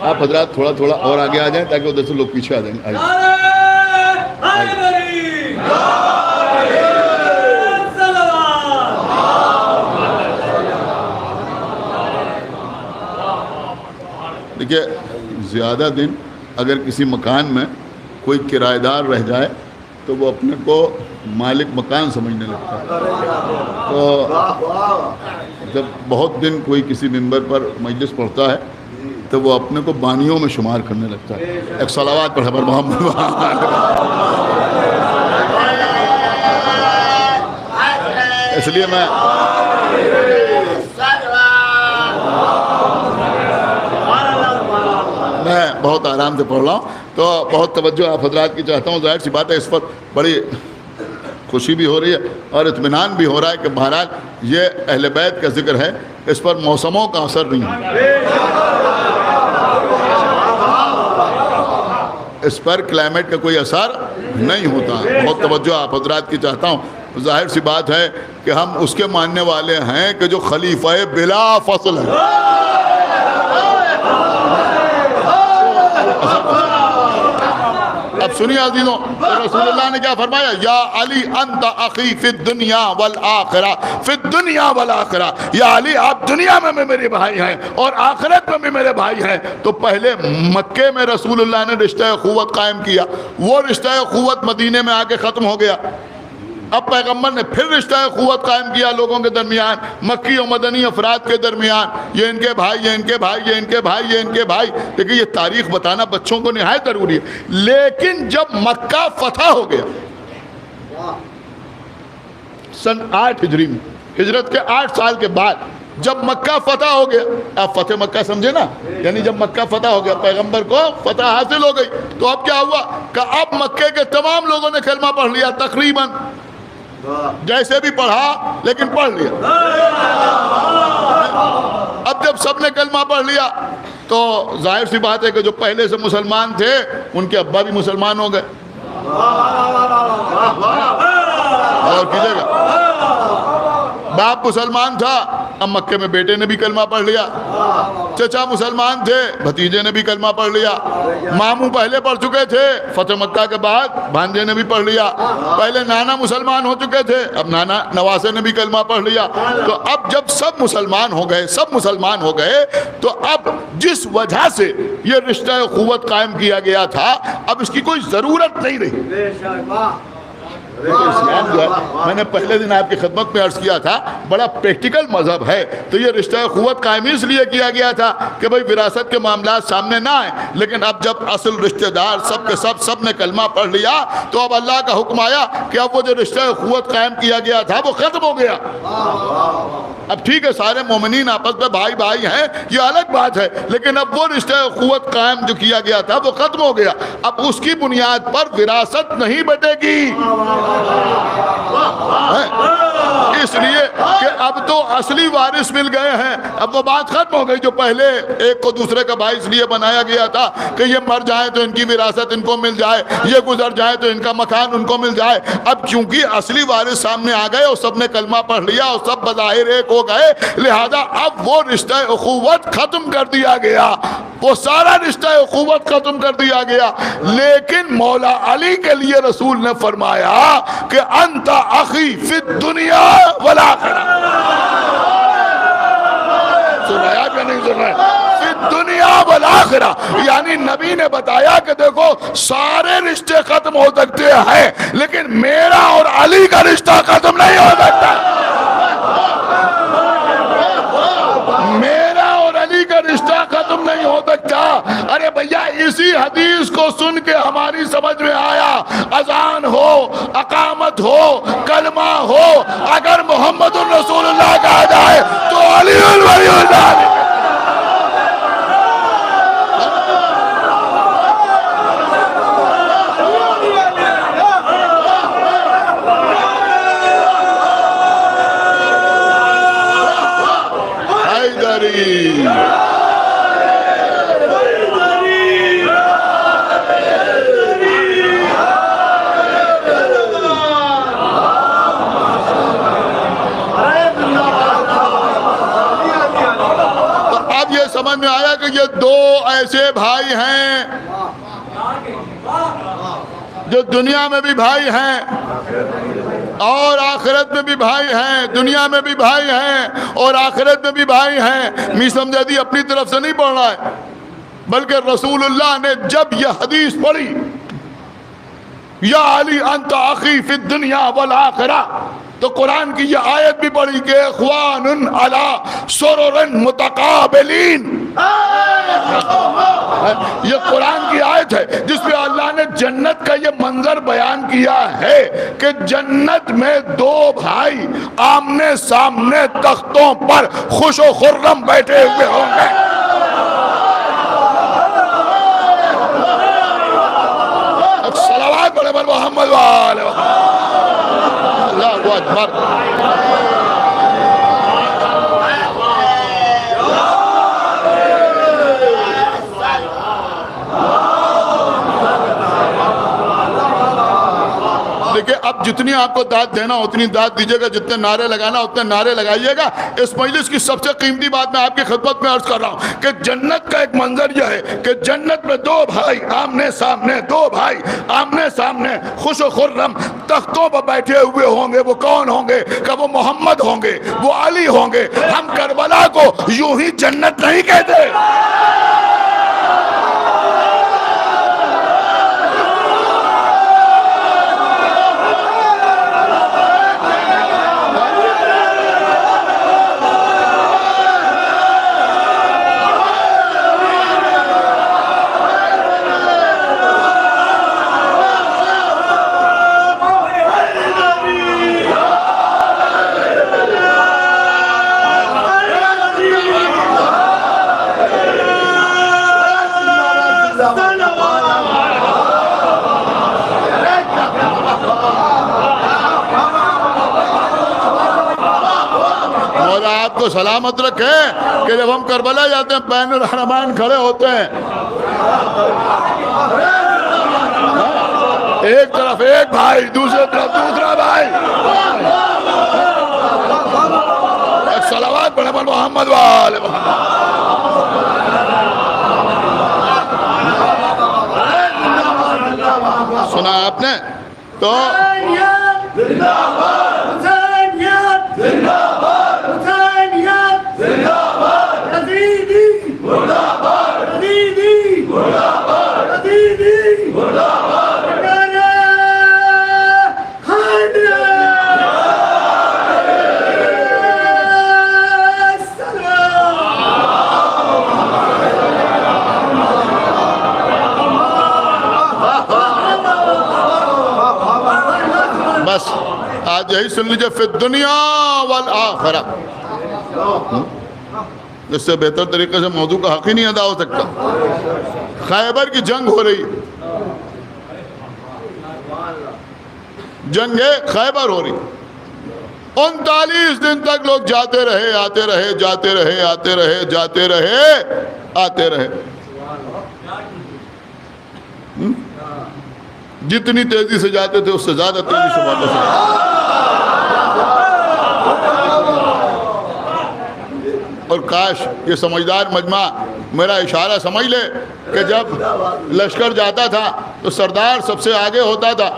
آپ حضرات تھوڑا تھوڑا اور آگے آ جائیں تاکہ ادھر سے لوگ پیچھے آ جائیں. دیکھیے زیادہ دن اگر کسی مکان میں کوئی کرایہ دار رہ جائے تو وہ اپنے کو مالک مکان سمجھنے لگتا ہے. تو جب بہت دن کوئی کسی ممبر پر مجلس پڑھتا ہے تو وہ اپنے کو بانیوں میں شمار کرنے لگتا ہے. ایک صلوات پر حضرت محمد. اس لیے میں بہت آرام سے پڑھ رہا ہوں, تو بہت توجہ آپ حضرات کی چاہتا ہوں. ظاہر سی بات ہے اس پر بڑی خوشی بھی ہو رہی ہے اور اطمینان بھی ہو رہا ہے کہ بہرحال یہ اہل بیت کا ذکر ہے, اس پر موسموں کا اثر نہیں ہے, اس پر کلائمیٹ کا کوئی اثر نہیں ہوتا. بہت توجہ آپ حضرات کی چاہتا ہوں. ظاہر سی بات ہے کہ ہم اس کے ماننے والے ہیں کہ جو خلیفہ بلا فصل ہے. اب سنیے عزیزوں, رسول اللہ نے کیا فرمایا, یا علی انت اخی فی الدنیا والآخرہ, فی الدنیا والآخرہ, یا علی آپ دنیا میں بھی میرے بھائی ہیں اور آخرت میں بھی میرے بھائی ہیں. تو پہلے مکے میں رسول اللہ نے رشتہ اخوت قائم کیا, وہ رشتہ اخوت مدینے میں آ کے ختم ہو گیا. اب پیغمبر نے پھر رشتہ اخوت قائم کیا لوگوں کے درمیان, مکی و مدنی افراد کے درمیان. یہ ان کے بھائی, یہ ان کے بھائی, یہ ان کے بھائی, یہ ان کے بھائی. دیکھیں یہ تاریخ بتانا بچوں کو نہایت ضروری ہے. لیکن جب مکہ فتح ہو گیا سن 8 ہجری میں, ہجرت کے 8 سال کے بعد جب مکہ فتح ہو گیا، آپ فتح مکہ سمجھے نا، یعنی جب مکہ فتح ہو گیا، پیغمبر کو فتح حاصل ہو گئی، تو اب کیا ہوا کہ اب مکے کے تمام لوگوں نے کلمہ پڑھ لیا، تقریباً جیسے بھی پڑھا لیکن پڑھ لیا۔ اب جب سب نے کلمہ پڑھ لیا تو ظاہر سی بات ہے کہ جو پہلے سے مسلمان تھے ان کے ابا بھی مسلمان ہو گئے، اور کیجیے گا، باپ مسلمان تھا، اب مکے میں بیٹے نے بھی کلمہ پڑھ لیا، چچا مسلمان تھے، بھتیجے نے بھی کلمہ پڑھ لیا، ماموں پہلے پڑھ چکے تھے، فتح مکہ کے بعد بھانجے نے بھی پڑھ لیا، پہلے نانا مسلمان ہو چکے تھے، اب نانا نواسے نے بھی کلمہ پڑھ لیا۔ تو اب جب سب مسلمان ہو گئے تو اب جس وجہ سے یہ رشتہ اخوت قائم کیا گیا تھا اب اس کی کوئی ضرورت نہیں رہی۔ اسلام جو ہے، میں نے پہلے دن آپ کی خدمت میں عرض کیا تھا، بڑا پریکٹیکل مذہب ہے، تو یہ رشتہ اخوت قائم اس لیے کیا گیا تھا کہ بھئی وراثت کے معاملات سامنے نہ آئیں، لیکن اب جب اصل رشتہ دار سب کے سب نے کلمہ پڑھ لیا تو اب اللہ کا حکم آیا کہ اب وہ جو رشتہ اخوت قائم کیا گیا تھا وہ ختم ہو گیا۔ اب ٹھیک ہے سارے مومنین آپس میں بھائی بھائی ہیں، یہ الگ بات ہے، لیکن اب وہ رشتہ اخوت قائم جو کیا گیا تھا وہ ختم ہو گیا، اب اس کی بنیاد پر وراثت نہیں بٹے گی، اس لیے کہ اب تو اصلی وارث مل گئے ہیں، اب وہ بات ختم ہو گئی جو پہلے ایک کو دوسرے کا بھائی اس لیے بنایا گیا تھا کہ یہ مر جائیں تو ان کی وراثت ان کو مل جائے، یہ گزر جائے تو ان کا مکان ان کو مل جائے۔ اب کیونکہ اصلی وارث سامنے آ گئے اور سب نے کلمہ پڑھ لیا اور سب بظاہر ایک ہو گئے، لہذا اب وہ رشتہ اخوت ختم کر دیا گیا، وہ سارا رشتہ اخوت ختم کر دیا گیا۔ لیکن مولا علی کے لیے رسول نے فرمایا کہ انت اخی فی الدنیا والآخرہ، سنایا کہ نہیں سنایا؟ فی الدنیا والآخرہ، یعنی نبی نے بتایا کہ دیکھو سارے رشتے ختم ہو سکتے ہیں لیکن میرا اور علی کا رشتہ ختم نہیں ہو سکتا، میرا اور علی کا رشتہ ختم نہیں ہو سکتا۔ ارے بھیا اسی حدیث کو سن کے ہماری سمجھ میں آیا اذان ہو، اقامت ہو، کلمہ ہو، اگر محمد الرسول اللہ کہا جائے تو علی الولی اللہ۔ سمجھ میں آیا کہ یہ دو ایسے بھائی ہیں جو دنیا میں بھی بھائی ہیں اور آخرت میں بھی بھائی ہیں، دنیا میں بھی بھائی ہیں اور آخرت میں بھی بھائی ہیں۔ می سمجھا دی اپنی طرف سے نہیں پڑھ رہا ہے، بلکہ رسول اللہ نے جب یہ حدیث پڑھی یا علی انت اخی فی الدنیا والآخرہ، تو قرآن کی یہ آیت بھی پڑھی کہ اخوان علی سرر متقابلین، یہ قرآن کی آیت ہے جس میں اللہ نے جنت کا یہ منظر بیان کیا ہے کہ جنت میں دو بھائی آمنے سامنے تختوں پر خوش و خرم بیٹھے ہوئے ہوں گے۔ صلوات بڑے بر محمد وآلہ اللہ اکبر۔ دیکھیں اب جتنی آپ کو داد دینا اتنی داد دیجیے گا، جتنے نعرے لگانا اتنے نعرے لگائیے گا۔ اس مجلس کی سب سے قیمتی بات میں آپ کی خدمت میں عرض کر رہا ہوں کہ جنت کا ایک منظر یہ ہے کہ جنت میں دو بھائی آمنے سامنے، دو بھائی آمنے سامنے خوش و خرم تختوں پر بیٹھے ہوئے ہوں گے۔ وہ کون ہوں گے؟ کہ وہ محمد ہوں گے، وہ علی ہوں گے۔ ہم کربلا کو یوں ہی جنت نہیں کہتے۔ کو سلامت رکھے کہ جب ہم کربلا جاتے ہیں بین الحرمین کھڑے ہوتے ہیں، ایک طرف ایک بھائی، دوسرے طرف دوسرا بھائی، ایک صلوات پڑھے پر محمد وآل محمد۔ سنا آپ نے تو بس آج یہی سن لیجئے، فی الدنیا والآخرہ، اس سے بہتر طریقے سے موضوع کا حق ہی نہیں ادا ہو سکتا۔ خیبر کی جنگ ہو رہی، جنگ خیبر ہو رہی، 39 دن تک لوگ جاتے رہے، آتے رہے، جاتے رہے، آتے رہے، جاتے رہے، آتے رہے۔ جتنی تیزی سے جاتے تھے اس سے زیادہ تیزی سے واپس آتے۔ اور کاش یہ سمجھدار مجمع میرا اشارہ سمجھ لے کہ جب لشکر جاتا تھا تو سردار سب سے آگے ہوتا تھا،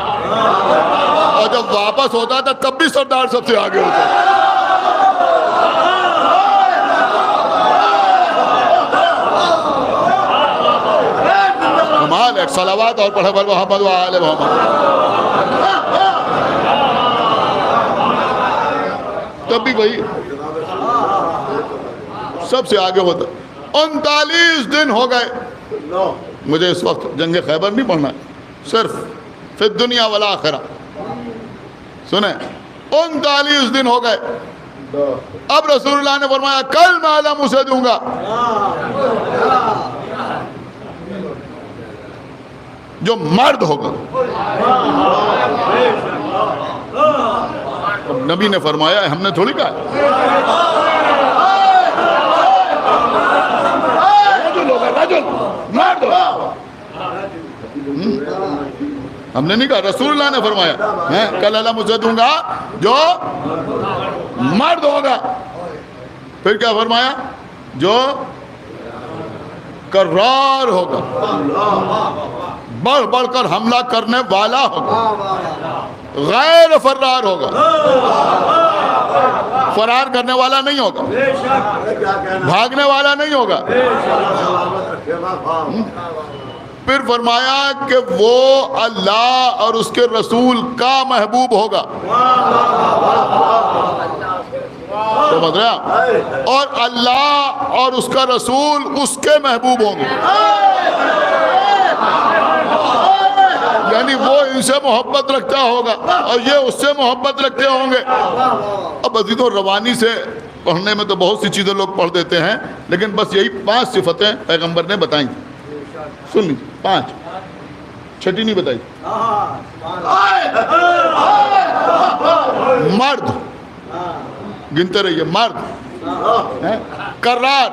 اور جب واپس ہوتا تھا تب بھی سردار سب سے آگے ہوتا تھا۔ کمال، ایک صلوات اور پڑھے بل محمد و آل محمد۔ تب بھی وہی سب سے آگے ہوتا۔ 39 دن ہو گئے، مجھے اس وقت جنگ خیبر نہیں پڑھنا ہے، صرف فی الدنیا والآخرہ سنیں۔ 39 دن ہو گئے، اب رسول اللہ نے فرمایا کل میں علم اسے دوں گا، جو مرد ہوگا۔ نبی نے فرمایا، ہم نے تھوڑی کہا، مرد ہوگا، ہم نے نہیں کہا، رسول اللہ نے فرمایا کل علم اسے دوں گا جو مرد ہوگا۔ پھر کیا فرمایا؟ جو کرار ہوگا، بڑھ بڑھ کر حملہ کرنے والا ہوگا، غیر فرار ہوگا، فرار کرنے والا نہیں ہوگا، بھاگنے والا نہیں ہوگا۔ پھر فرمایا کہ وہ اللہ اور اس کے رسول کا محبوب ہوگا، سمجھ رہے ہیں؟ اور اللہ اور اس کا رسول اس کے محبوب ہوں گے، یعنی وہ ان سے محبت رکھتا ہوگا اور یہ اس سے محبت رکھتے ہوں گے۔ اب عزیز و روانی سے پڑھنے میں تو بہت سی چیزیں لوگ پڑھ دیتے ہیں، لیکن بس یہی 5 صفتیں پیغمبر نے بتائیں، سن لیجیے، 5، چھٹی نہیں بتائی۔ مرد، گنتے رہیے، مرد، کرار،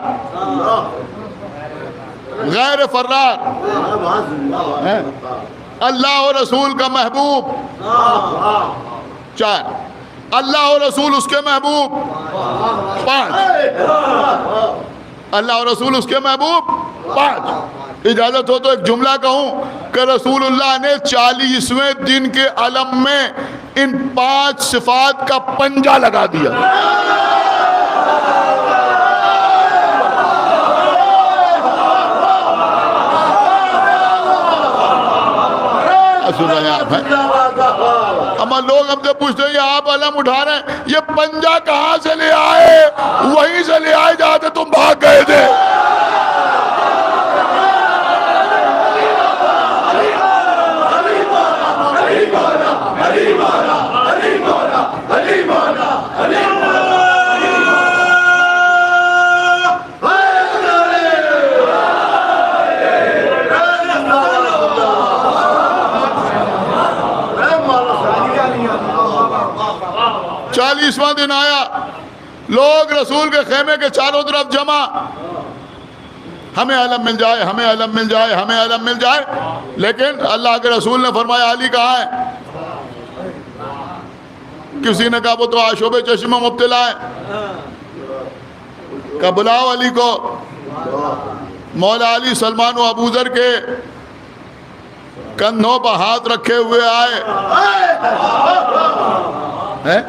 غیر فرار، اللہ و رسول کا محبوب، 4، اللہ و رسول اس کے محبوب، 5، اللہ و رسول اس کے محبوب، 5۔ اجازت ہو تو ایک جملہ کہوں کہ رسول اللہ نے 40ویں دن کے علم میں ان 5 صفات کا پنجہ لگا دیا۔ سن رہے ہیں آپ ہیں؟ اما لوگ ہم سے پوچھتے ہیں آپ علم اٹھا رہے ہیں، یہ پنجہ کہاں سے لے آئے؟ وہیں سے لے آئے جہاں سے تم بھاگ گئے تھے۔ چالیسواں دن آیا، لوگ رسول کے خیمے کے چاروں طرف جمع، ہمیں علم مل جائے، ہمیں علم مل جائے، ہمیں علم مل جائے، لیکن اللہ کے رسول نے فرمایا علی کہاں ہے؟ کسی نے کہا وہ تو آشوب چشمہ مبتلا ہے، کہ بلاؤ علی کو۔ مولا علی سلمان و ابو ذر کے کندھوں پر ہاتھ رکھے ہوئے آئے ہیں؟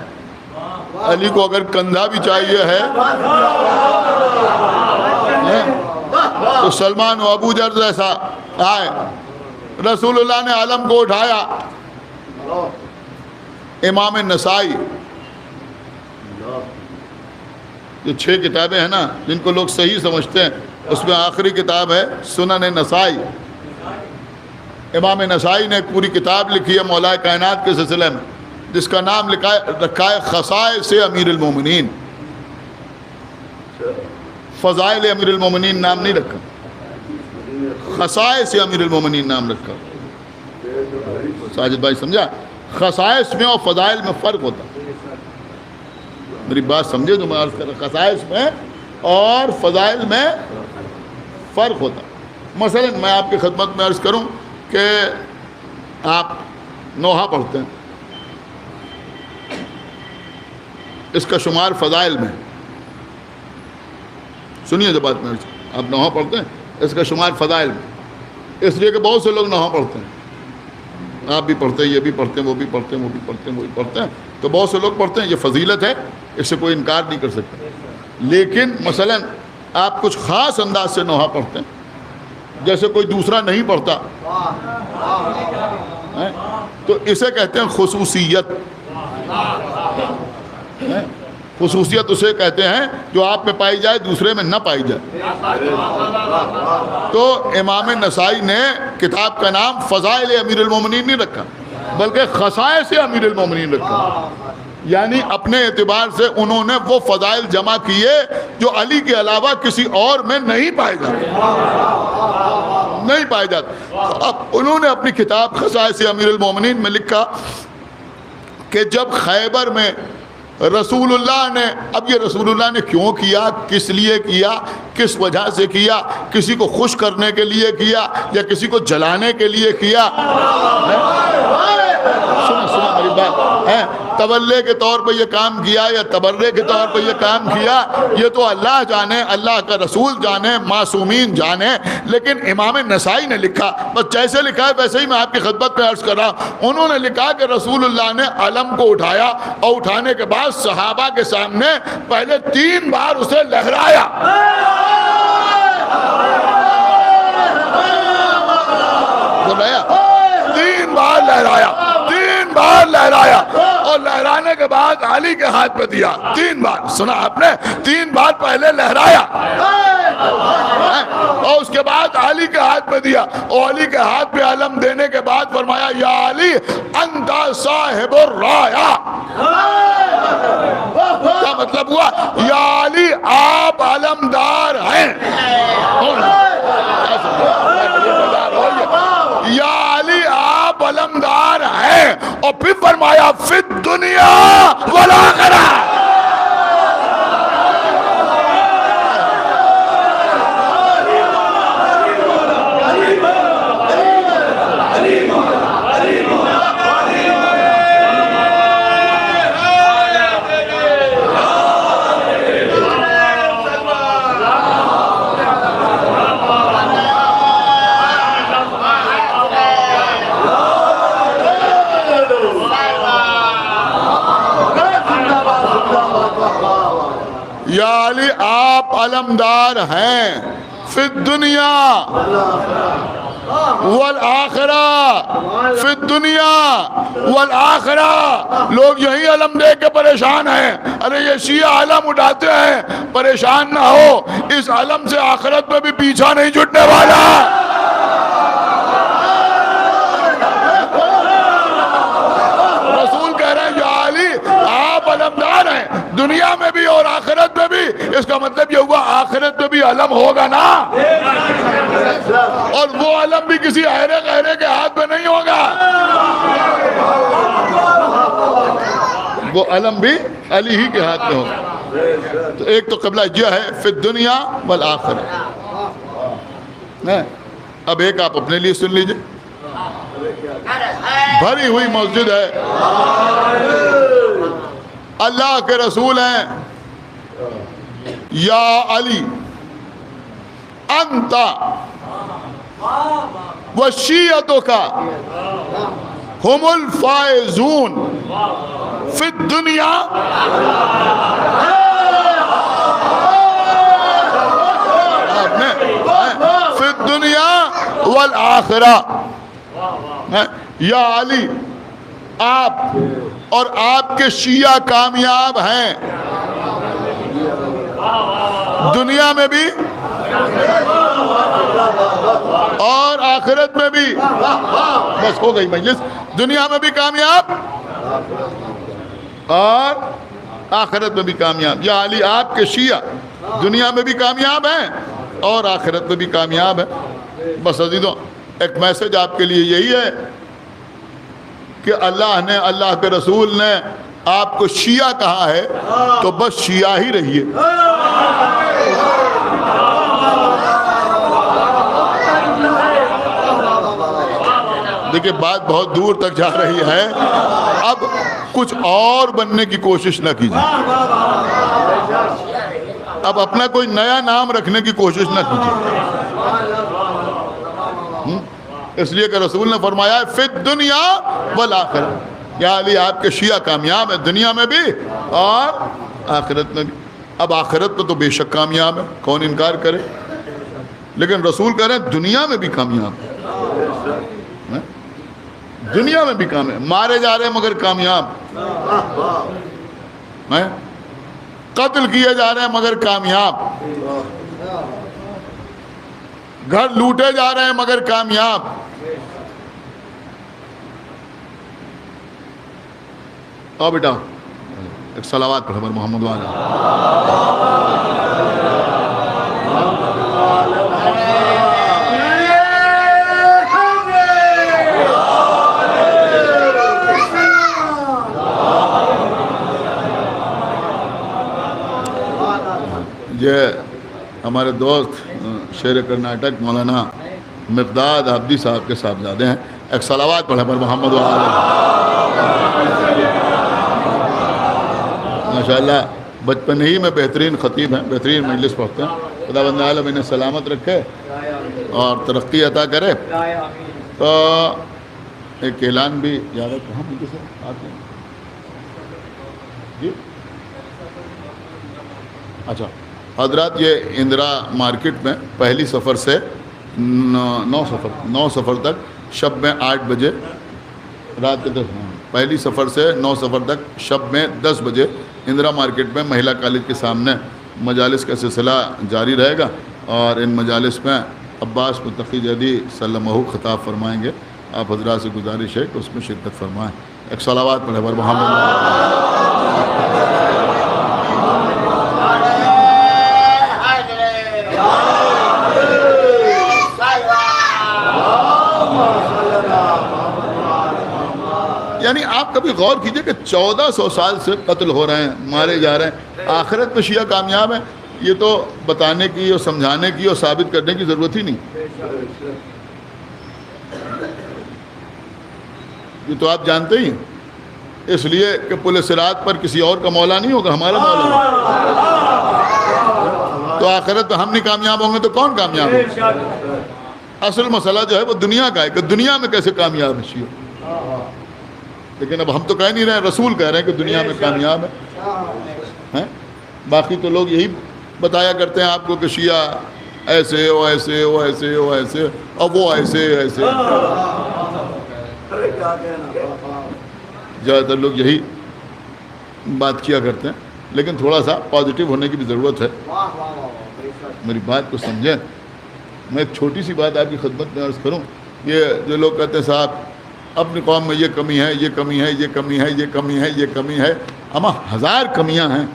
علی کو اگر کندھا بھی چاہیے ہے تو سلمان و ابو ذر جیسا آئے۔ رسول اللہ نے علم کو اٹھایا۔ امام نسائی، یہ 6 کتابیں ہیں نا جن کو لوگ صحیح سمجھتے ہیں، اس میں آخری کتاب ہے سنن نسائی۔ امام نسائی نے ایک پوری کتاب لکھی ہے مولا کائنات کے سلسلے میں، جس کا نام رکھا ہے خصائص امیر المومنین۔ فضائل امیر المومنین نام نہیں رکھا، خصائص امیر المومنین نام رکھا۔ ساجد بھائی سمجھا؟ خصائص میں اور فضائل میں فرق ہوتا، میری بات سمجھے جو میں عرض کر رہا، خصائص میں اور فضائل میں فرق ہوتا۔ مثلا میں آپ کی خدمت میں عرض کروں کہ آپ نوحہ پڑھتے ہیں، اس کا شمار فضائل میں، سنیے جو بات میں عرض، آپ نوحہ پڑھتے ہیں، اس کا شمار فضائل میں، اس لیے کہ بہت سے لوگ نوحہ پڑھتے ہیں، آپ بھی پڑھتے ہیں، یہ بھی پڑھتے ہیں، وہ بھی پڑھتے ہیں، وہ بھی پڑھتے ہیں، وہ بھی پڑھتے ہیں، تو بہت سے لوگ پڑھتے ہیں، یہ فضیلت ہے، اس سے کوئی انکار نہیں کر سکتا۔ لیکن مثلا آپ کچھ خاص انداز سے نوحہ پڑھتے ہیں جیسے کوئی دوسرا نہیں پڑھتا، تو اسے کہتے ہیں خصوصیت۔ خصوصیت اسے کہتے ہیں جو آپ میں پائی جائے دوسرے میں نہ پائی جائے۔ تو امام نسائی نے کتاب کا نام فضائل امیر المومنین نہیں رکھا بلکہ خصائص امیر المومنین رکھا، یعنی اپنے اعتبار سے انہوں نے وہ فضائل جمع کیے جو علی کے علاوہ کسی اور میں نہیں پائے جاتے، نہیں پائے جاتے۔ اب انہوں نے اپنی کتاب خصائص امیر المومنین میں لکھا کہ جب خیبر میں رسول اللہ نے، اب یہ رسول اللہ نے کیوں کیا، کس لیے کیا، کس وجہ سے کیا، کسی کو خوش کرنے کے لیے کیا یا کسی کو جلانے کے لیے کیا، سنا میری بات ہے، تولیہ کے طور پہ یہ کام کیا یا تبرے کے طور پہ یہ کام کیا، یہ تو اللہ جانے، اللہ کا رسول جانے، معصومین جانے۔ لیکن امام نسائی نے لکھا، بس جیسے لکھا ہے ویسے ہی میں آپ کی خدمت میں عرض کر رہا ہوں۔ انہوں نے لکھا کہ رسول اللہ نے علم کو اٹھایا اور اٹھانے کے بعد صحابہ کے سامنے پہلے 3 بار اسے لہرایا، لہرایا 3 بار لہرایا، 3 بار لہرایا، اور لہرانے کے بعد علی کے ہاتھ پہ دیا 3 بار۔ سنا آپ نے؟ 3 بار پہلے لہرایا اور اس کے بعد علی کے ہاتھ پہ دیا، اور علی کے ہاتھ پہ علم دینے کے بعد فرمایا یا علی انت صاحب الرایا۔ کیا مطلب ہوا؟ یا علی آپ علمدار ہیں، یا علی آپ علمدار ہیں، اور پھر فرمایا فی الدنیا والآخرہ۔ یا علی آپ علمدار ہیں فی الدنیا والآخرہ، فی الدنیا والآخرہ۔ لوگ یہی علم دیکھ کے پریشان ہیں، ارے یہ شیعہ علم اٹھاتے ہیں، پریشان نہ ہو، اس علم سے آخرت میں بھی پیچھا نہیں چھوٹنے والا۔ رسول کہہ رہے ہیں یا علی آپ علمدار ہیں، دنیا میں بھی اور آخرت میں بھی۔ اس کا مطلب یہ ہوا آخرت میں بھی علم ہوگا نا، اور وہ علم بھی کسی ایرے غیرے کے ہاتھ میں نہیں ہوگا، وہ علم بھی علی ہی کے ہاتھ میں ہوگا۔ تو ایک تو قبلہ یہ ہے فی الدنیا والآخرہ. اب ایک آپ اپنے لیے سن لیجئے. بھری ہوئی مسجد ہے, اللہ کے رسول ہیں, یا علی انت وشیعتک ہم الفائزون فی الدنیا فی الدنیا والآخرہ. یا علی, آپ اور آپ کے شیعہ کامیاب ہیں دنیا میں بھی اور آخرت میں بھی. بس ہو گئی مجلس. دنیا میں بھی کامیاب اور آخرت میں بھی کامیاب. یا علی, آپ کے شیعہ دنیا میں بھی کامیاب ہیں اور آخرت میں بھی کامیاب ہیں. بس عزیزوں, ایک میسج آپ کے لیے یہی ہے کہ اللہ نے, اللہ کے رسول نے آپ کو شیعہ کہا ہے تو بس شیعہ ہی رہیے. دیکھیں بات بہت دور تک جا رہی ہے. اب کچھ اور بننے کی کوشش نہ کیجیے, اب اپنا کوئی نیا نام رکھنے کی کوشش نہ کیجیے. اس لیے کہ رسول نے فرمایا ہے فی الدنیا والآخرہ. یا علی, آپ کے شیعہ کامیاب ہیں دنیا میں بھی اور آخرت میں بھی. اب آخرت میں تو بے شک کامیاب ہے, کون انکار کرے, لیکن رسول کہہ رہے ہیں دنیا میں بھی کامیاب ہے. دنیا میں بھی کامیاب, مارے جا رہے ہیں مگر کامیاب, قتل کیے جا رہے ہیں مگر کامیاب, گھر لوٹے جا رہے ہیں مگر کامیاب. آؤ بیٹا ایک صلوات پڑھ محمد والا. یہ ہمارے دوست شیر کرناٹک مولانا مقداد عبدی صاحب کے صاحبزادے ہیں. ایک صلوات پڑھے پر محمد ماشاءاللہ بچپن ہی میں بہترین خطیب ہیں, بہترین مجلس پڑھتے ہیں. خدا بند عالم انہیں سلامت رکھے اور ترقی عطا کرے. تو ایک اعلان بھی یاد ہے, کہاں مجھے سے آتے ہیں جی, اچھا حضرات, یہ اندرا مارکیٹ میں پہلی سفر سے 9 سفر تک شب میں 8 بجے رات کے 10 پہلی سفر سے 9 سفر تک شب میں 10 بجے اندرا مارکیٹ میں مہیلا کالج کے سامنے مجالس کا سلسلہ جاری رہے گا. اور ان مجالس میں عباس متقی جدی سلمہ خطاب فرمائیں گے. آپ حضرات سے گزارش ہے کہ اس میں شرکت فرمائیں. ایک صلوات پڑھے پر محمد. یعنی آپ کبھی غور کیجئے کہ 1400 سال سے قتل ہو رہے ہیں, مارے جا رہے ہیں, آخرت میں شیعہ کامیاب ہیں. یہ تو بتانے کی اور سمجھانے کی اور ثابت کرنے کی ضرورت ہی نہیں. یہ تو آپ جانتے ہی, اس لیے کہ پل صراط پر کسی اور کا مولا نہیں ہوگا, ہمارا مولا ہوگا. تو آخرت میں ہم نہیں کامیاب ہوں گے تو کون کامیاب ہوگا؟ اصل مسئلہ جو ہے وہ دنیا کا ہے کہ دنیا میں کیسے کامیاب ہے شیعہ. لیکن اب ہم تو کہہ نہیں رہے ہیں, رسول کہہ رہے ہیں کہ دنیا میں کامیاب ہے. باقی تو لوگ یہی بتایا کرتے ہیں آپ کو کہ شیعہ ایسے وہ ایسے وہ ایسے وہ ایسے اور وہ ایسے ایسے. زیادہ تر لوگ یہی بات کیا کرتے ہیں, لیکن تھوڑا سا پازیٹیو ہونے کی بھی ضرورت ہے. میری بات کو سمجھیں. میں ایک چھوٹی سی بات آپ کی خدمت میں عرض کروں. یہ جو لوگ کہتے ہیں صاحب اپنی قوم میں یہ کمی ہے, یہ کمی ہے, یہ کمی ہے, یہ کمی ہے, یہ کمی ہے, اما 1000 کمیاں ہیں.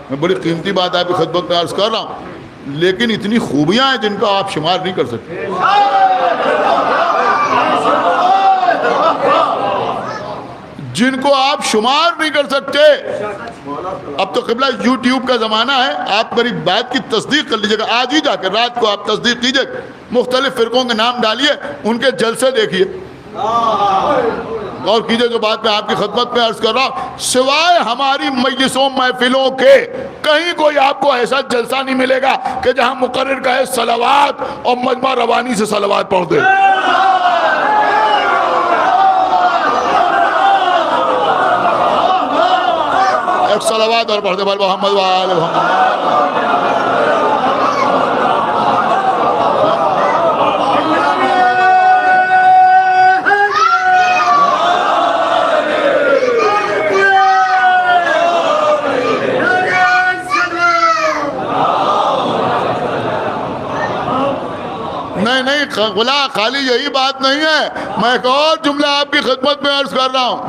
میں بڑی قیمتی بات آپ کی خدمت میں عرض کر رہا ہوں, لیکن اتنی خوبیاں ہیں جن کا آپ شمار نہیں کر سکتے. جن کو آپ شمار نہیں کر سکتے. اب تو قبلہ یوٹیوب کا زمانہ ہے، آپ میری بات کی تصدیق کر لیجیے گا، آج ہی جا کے رات کو آپ تصدیق کیجیے، مختلف فرقوں کے نام ڈالیے، ان کے جلسے دیکھیے، غور کیجیے جو بات میں آپ کی خدمت میں عرض کر رہا ہوں، سوائے ہماری مجلسوں محفلوں کے کہیں کوئی آپ کو ایسا جلسہ نہیں ملے گا کہ جہاں مقرر کہے صلوات اور مجمع روانی سے صلوات پڑھ دے۔ ایک صلوات اور پڑھ دے بل محمد وآل محمد۔ نہیں غلا خالی یہی بات نہیں ہے، میں ایک اور جملہ آپ کی خدمت میں عرض کر رہا ہوں،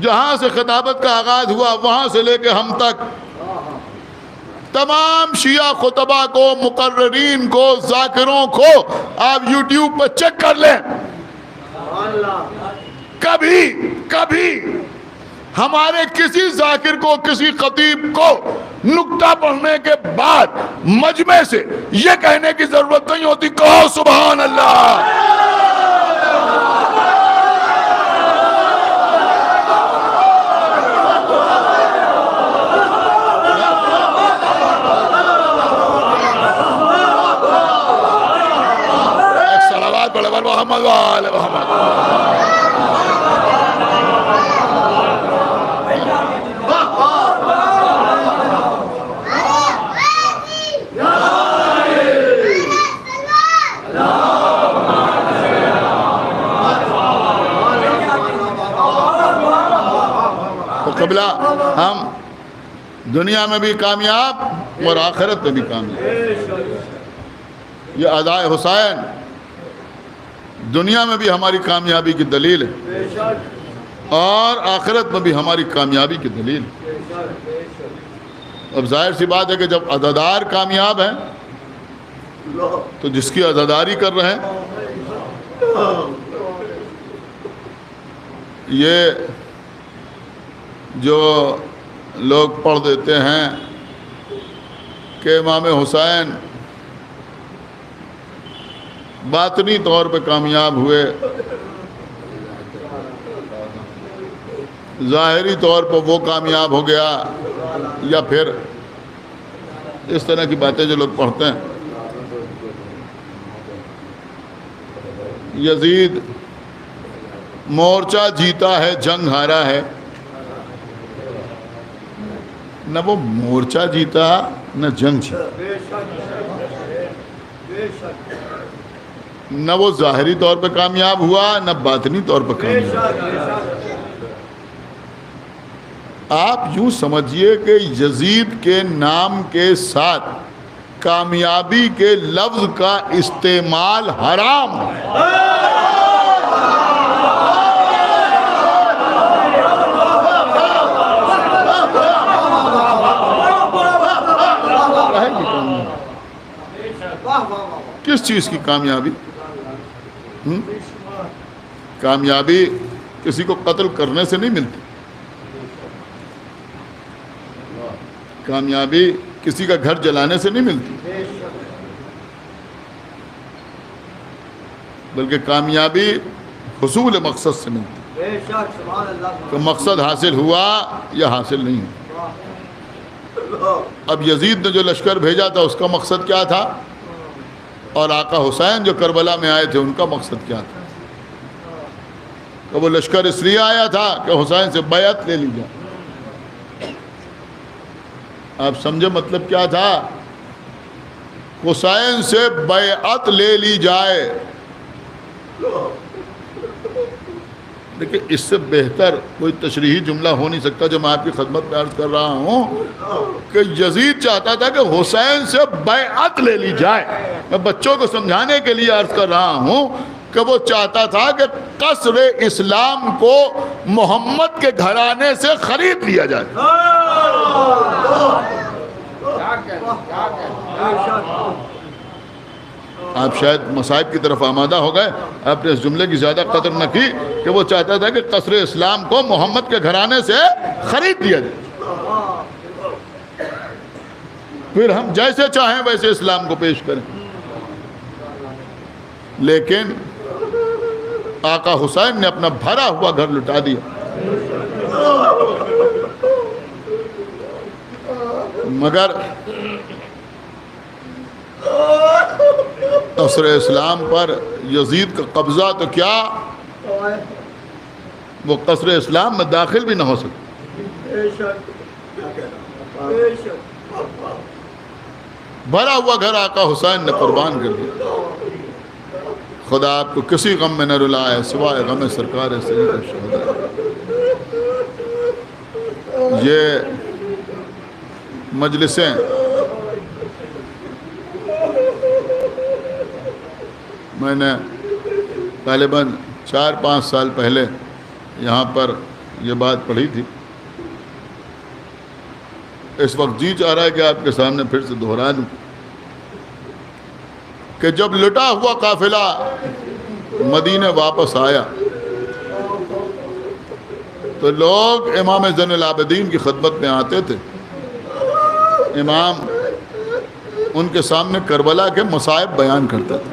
جہاں سے خطابت کا آغاز ہوا وہاں سے لے کے ہم تک تمام شیعہ خطبہ کو، مقررین کو، ذاکروں کو آپ یوٹیوب پر چیک کر لیں، کبھی ہمارے کسی ذاکر کو، کسی خطیب کو نکتہ پڑھنے کے بعد مجمع سے یہ کہنے کی ضرورت نہیں ہوتی کہو سبحان اللہ۔ ایک صلوات پڑھے بر محمد وآل محمد۔ قبلہ ہم دنیا میں بھی کامیاب اور آخرت میں بھی کامیاب، یہ ادائے حسین دنیا میں بھی ہماری کامیابی کی دلیل ہے اور آخرت میں بھی ہماری کامیابی کی دلیل ہے۔ اب ظاہر سی بات ہے کہ جب عزادار کامیاب ہیں تو جس کی عزاداری کر رہے ہیں یہ جو لوگ پڑھ دیتے ہیں کہ امام حسین باطنی طور پہ کامیاب ہوئے، ظاہری طور پر وہ کامیاب ہو گیا، یا پھر اس طرح کی باتیں جو لوگ پڑھتے ہیں۔ یزید مورچہ جیتا ہے جنگ ہارا ہے، نہ وہ مورچہ جیتا نہ جنگ جیتا، نہ وہ ظاہری طور پہ کامیاب ہوا نہ باطنی طور پہ کامیاب ہوا۔ آپ یوں سمجھیے کہ یزید کے نام کے ساتھ کامیابی کے لفظ کا استعمال حرام ہے۔ کس چیز کی کامیابی؟ کامیابی کسی کو قتل کرنے سے نہیں ملتی، کامیابی کسی کا گھر جلانے سے نہیں ملتی، بلکہ کامیابی حصول مقصد سے ملتی ہے کہ مقصد حاصل ہوا یا حاصل نہیں ہوا۔ اب یزید نے جو لشکر بھیجا تھا اس کا مقصد کیا تھا، اور آقا حسین جو کربلا میں آئے تھے ان کا مقصد کیا تھا؟ کہ وہ لشکر اس لیے آیا تھا کہ حسین سے بیعت لے لی جائے۔ آپ سمجھے مطلب کیا تھا؟ حسین سے بیعت لے لی جائے۔ دیکھیں اس سے بہتر کوئی تشریحی جملہ ہو نہیں سکتا جو میں آپ کی خدمت میں عرض کر رہا ہوں کہ یزید چاہتا تھا کہ حسین سے بیعت لے لی جائے۔ میں بچوں کو سمجھانے کے لیے عرض کر رہا ہوں کہ وہ چاہتا تھا کہ قصر اسلام کو محمد کے گھرانے سے خرید لیا جائے۔ آپ شاید مصائب کی طرف آمادہ ہو گئے. آپ نے اس جملے کی زیادہ قدر نہ کی کہ وہ چاہتا تھا کہ قصر اسلام کو محمد کے گھرانے سے خرید دیا جائے, پھر ہم جیسے چاہیں ویسے اسلام کو پیش کریں. لیکن آقا حسین نے اپنا بھرا ہوا گھر لٹا دیا. مگر قصر اسلام پر یزید کا قبضہ تو کیا, وہ قصر اسلام میں داخل بھی نہ ہو سکے. بھرا ہوا گھر آقا حسین نے قربان کر دیا. خدا آپ کو کسی غم میں نہ رلائے سوائے غم سرکار سید الشہداء. یہ مجلسیں میں نے غالباً 4-5 سال پہلے یہاں پر یہ بات پڑھی تھی. اس وقت جی چاہ رہا ہے کہ آپ کے سامنے پھر سے دہرا دوں کہ جب لٹا ہوا قافلہ مدینے واپس آیا تو لوگ امام زین العابدین کی خدمت میں آتے تھے. امام ان کے سامنے کربلا کے مصائب بیان کرتے تھے,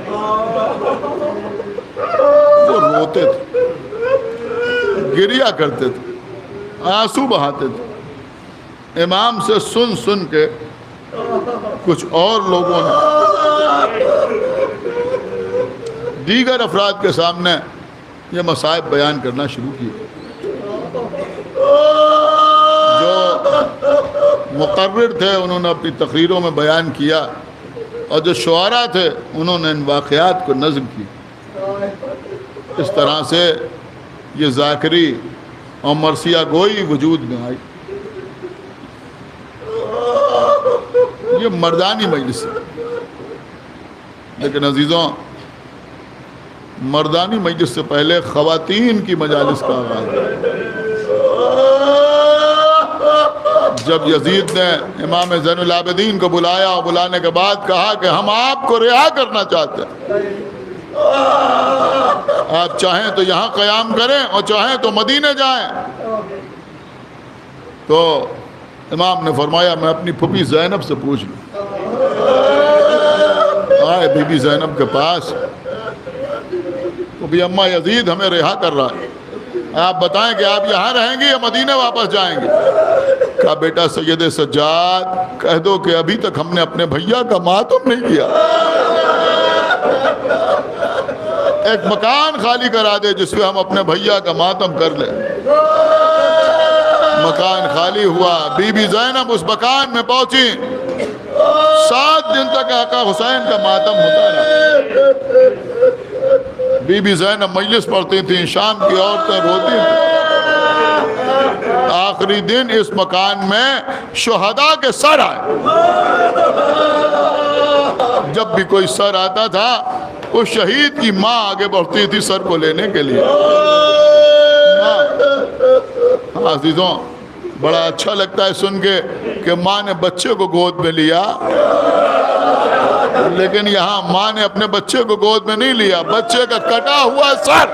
وہ روتے تھے, گریا کرتے تھے, آنسو بہاتے تھے. امام سے سن سن کے کچھ اور لوگوں نے دیگر افراد کے سامنے یہ مصائب بیان کرنا شروع کیے. جو مقرر تھے انہوں نے اپنی تقریروں میں بیان کیا, اور جو شعراء تھے انہوں نے ان واقعات کو نظم کی. اس طرح سے یہ ذاکری اور مرثیہ گوئی وجود میں آئی. یہ مردانی مجلس ہے, لیکن عزیزوں مردانی مجلس سے پہلے خواتین کی مجالس کا آغاز ہے. جب یزید نے امام زین العابدین کو بلایا اور بلانے کے بعد کہا کہ ہم آپ کو رہا کرنا چاہتے ہیں, آپ چاہیں تو یہاں قیام کریں اور چاہیں تو مدینے جائیں, تو امام نے فرمایا میں اپنی پھوپھی زینب سے پوچھ لوں. آئے بی بی زینب کے پاس, بھی اماں یزید ہمیں رہا کر رہا ہے, آپ بتائیں کہ آپ یہاں رہیں گے یا مدینے واپس جائیں گے. کہا بیٹا سید سجاد کہہ دو کہ ابھی تک ہم نے اپنے بھیا کا ماتم نہیں کیا, ایک مکان خالی کرا دے جس پہ ہم اپنے بھیا کا ماتم کر لیں. مکان خالی ہوا, بی بی زینب اس مکان میں پہنچی. 7 دن تک آقا حسین کا ماتم ہوتا رہا. بی بی زینب مجلس پڑھتی تھیں, شام کی عورتیں روتی تھیں. آخری دن اس مکان میں شہداء کے سر آئے. جب بھی کوئی سر آتا تھا اس شہید کی ماں آگے بڑھتی تھی سر کو لینے کے لیے. عزیزوں بڑا اچھا لگتا ہے سن کے کہ ماں نے بچے کو گود میں لیا, لیکن یہاں ماں نے اپنے بچے کو گود میں نہیں لیا, بچے کا کٹا ہوا سر.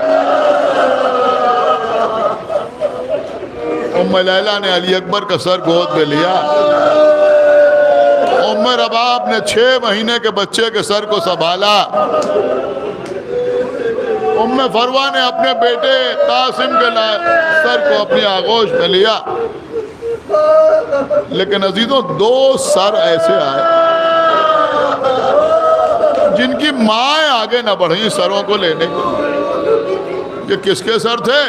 ام لیلہ نے علی اکبر کا سر گود میں لیا. ام رباب نے 6 مہینے کے بچے کے سر کو سنبھالا. ام فروہ نے اپنے بیٹے قاسم کے سر کو اپنی آغوش میں لیا. لیکن عزیزوں 2 سر ایسے آئے جن کی مائیں آگے نہ بڑھیں سروں کو لینے کے. یہ کس کے سر تھے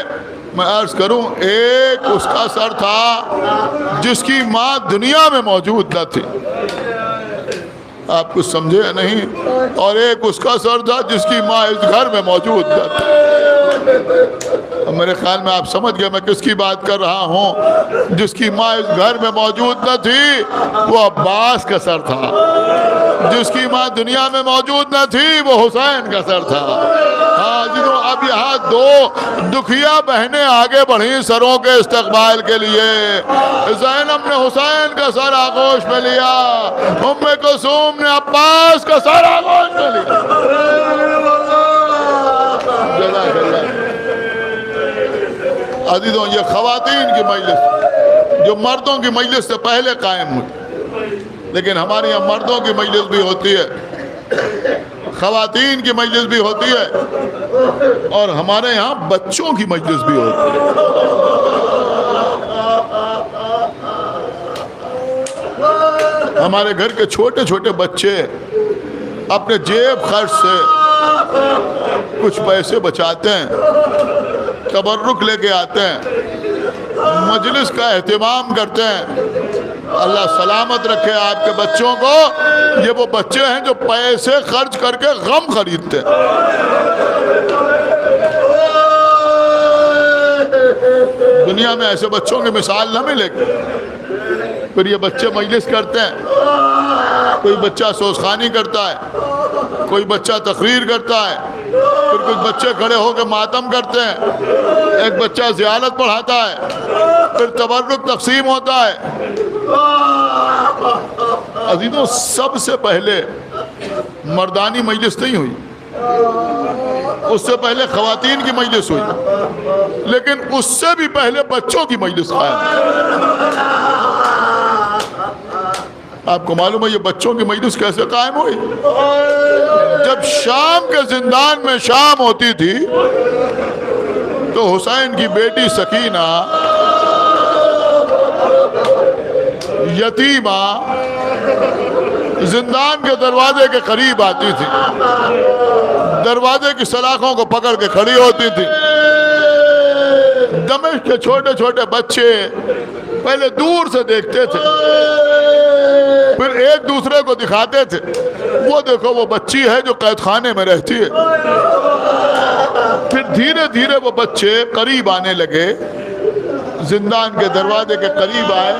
میں عرض کروں؟ ایک اس کا سر تھا جس کی ماں دنیا میں موجود نہ تھی, آپ کچھ سمجھے نہیں, اور ایک اس کا سر تھا جس کی ماں اس گھر میں موجود نہ تھی. میرے خیال میں آپ سمجھ گئے میں کس کی بات کر رہا ہوں. جس کی ماں اس گھر میں موجود نہ تھی وہ عباس کا سر تھا. جس کی ماں دنیا میں موجود نہ تھی وہ حسین کا سر تھا. اب یہاں دو دکھیا بہنیں آگے بڑھی سروں کے استقبال کے لیے. زینب نے حسین کا سر آغوش میں لیا, ام کلثوم نے عباس کا سر آغوش میں لیا. جزاک اللہ. عزیزوں, یہ خواتین کی مجلس جو مردوں کی مجلس سے پہلے قائم ہوئی, لیکن ہمارے یہاں مردوں کی مجلس بھی ہوتی ہے, خواتین کی مجلس بھی ہوتی ہے, اور ہمارے یہاں بچوں کی مجلس بھی ہوتی ہے. ہمارے گھر کے چھوٹے چھوٹے بچے اپنے جیب خرچ سے کچھ پیسے بچاتے ہیں, تبرک لے کے آتے ہیں, مجلس کا اہتمام کرتے ہیں. اللہ سلامت رکھے آپ کے بچوں کو. یہ وہ بچے ہیں جو پیسے خرچ کر کے غم خریدتے ہیں. دنیا میں ایسے بچوں کی مثال نہ ملے گی. پھر یہ بچے مجلس کرتے ہیں, کوئی بچہ سوزخانی کرتا ہے, کوئی بچہ تقریر کرتا ہے, پھر کچھ بچے کھڑے ہو کے ماتم کرتے ہیں, ایک بچہ زیارت پڑھاتا ہے, پھر تبرک تقسیم ہوتا ہے. عزیزوں, سب سے پہلے مردانی مجلس نہیں ہوئی, اس سے پہلے خواتین کی مجلس ہوئی, لیکن اس سے بھی پہلے بچوں کی مجلس قائم. آپ کو معلوم ہے یہ بچوں کی مجلس کیسے قائم ہوئی؟ جب شام کے زندان میں شام ہوتی تھی تو حسین کی بیٹی سکینہ یتیمہ زندان کے دروازے کے قریب آتی تھی, دروازے کی سلاخوں کو پکڑ کے کھڑی ہوتی تھی. دمشق کے چھوٹے چھوٹے بچے پہلے دور سے دیکھتے تھے, پھر ایک دوسرے کو دکھاتے تھے, وہ دیکھو وہ بچی ہے جو قید خانے میں رہتی ہے. پھر دھیرے دھیرے وہ بچے قریب آنے لگے, زندان کے دروازے کے قریب آئے.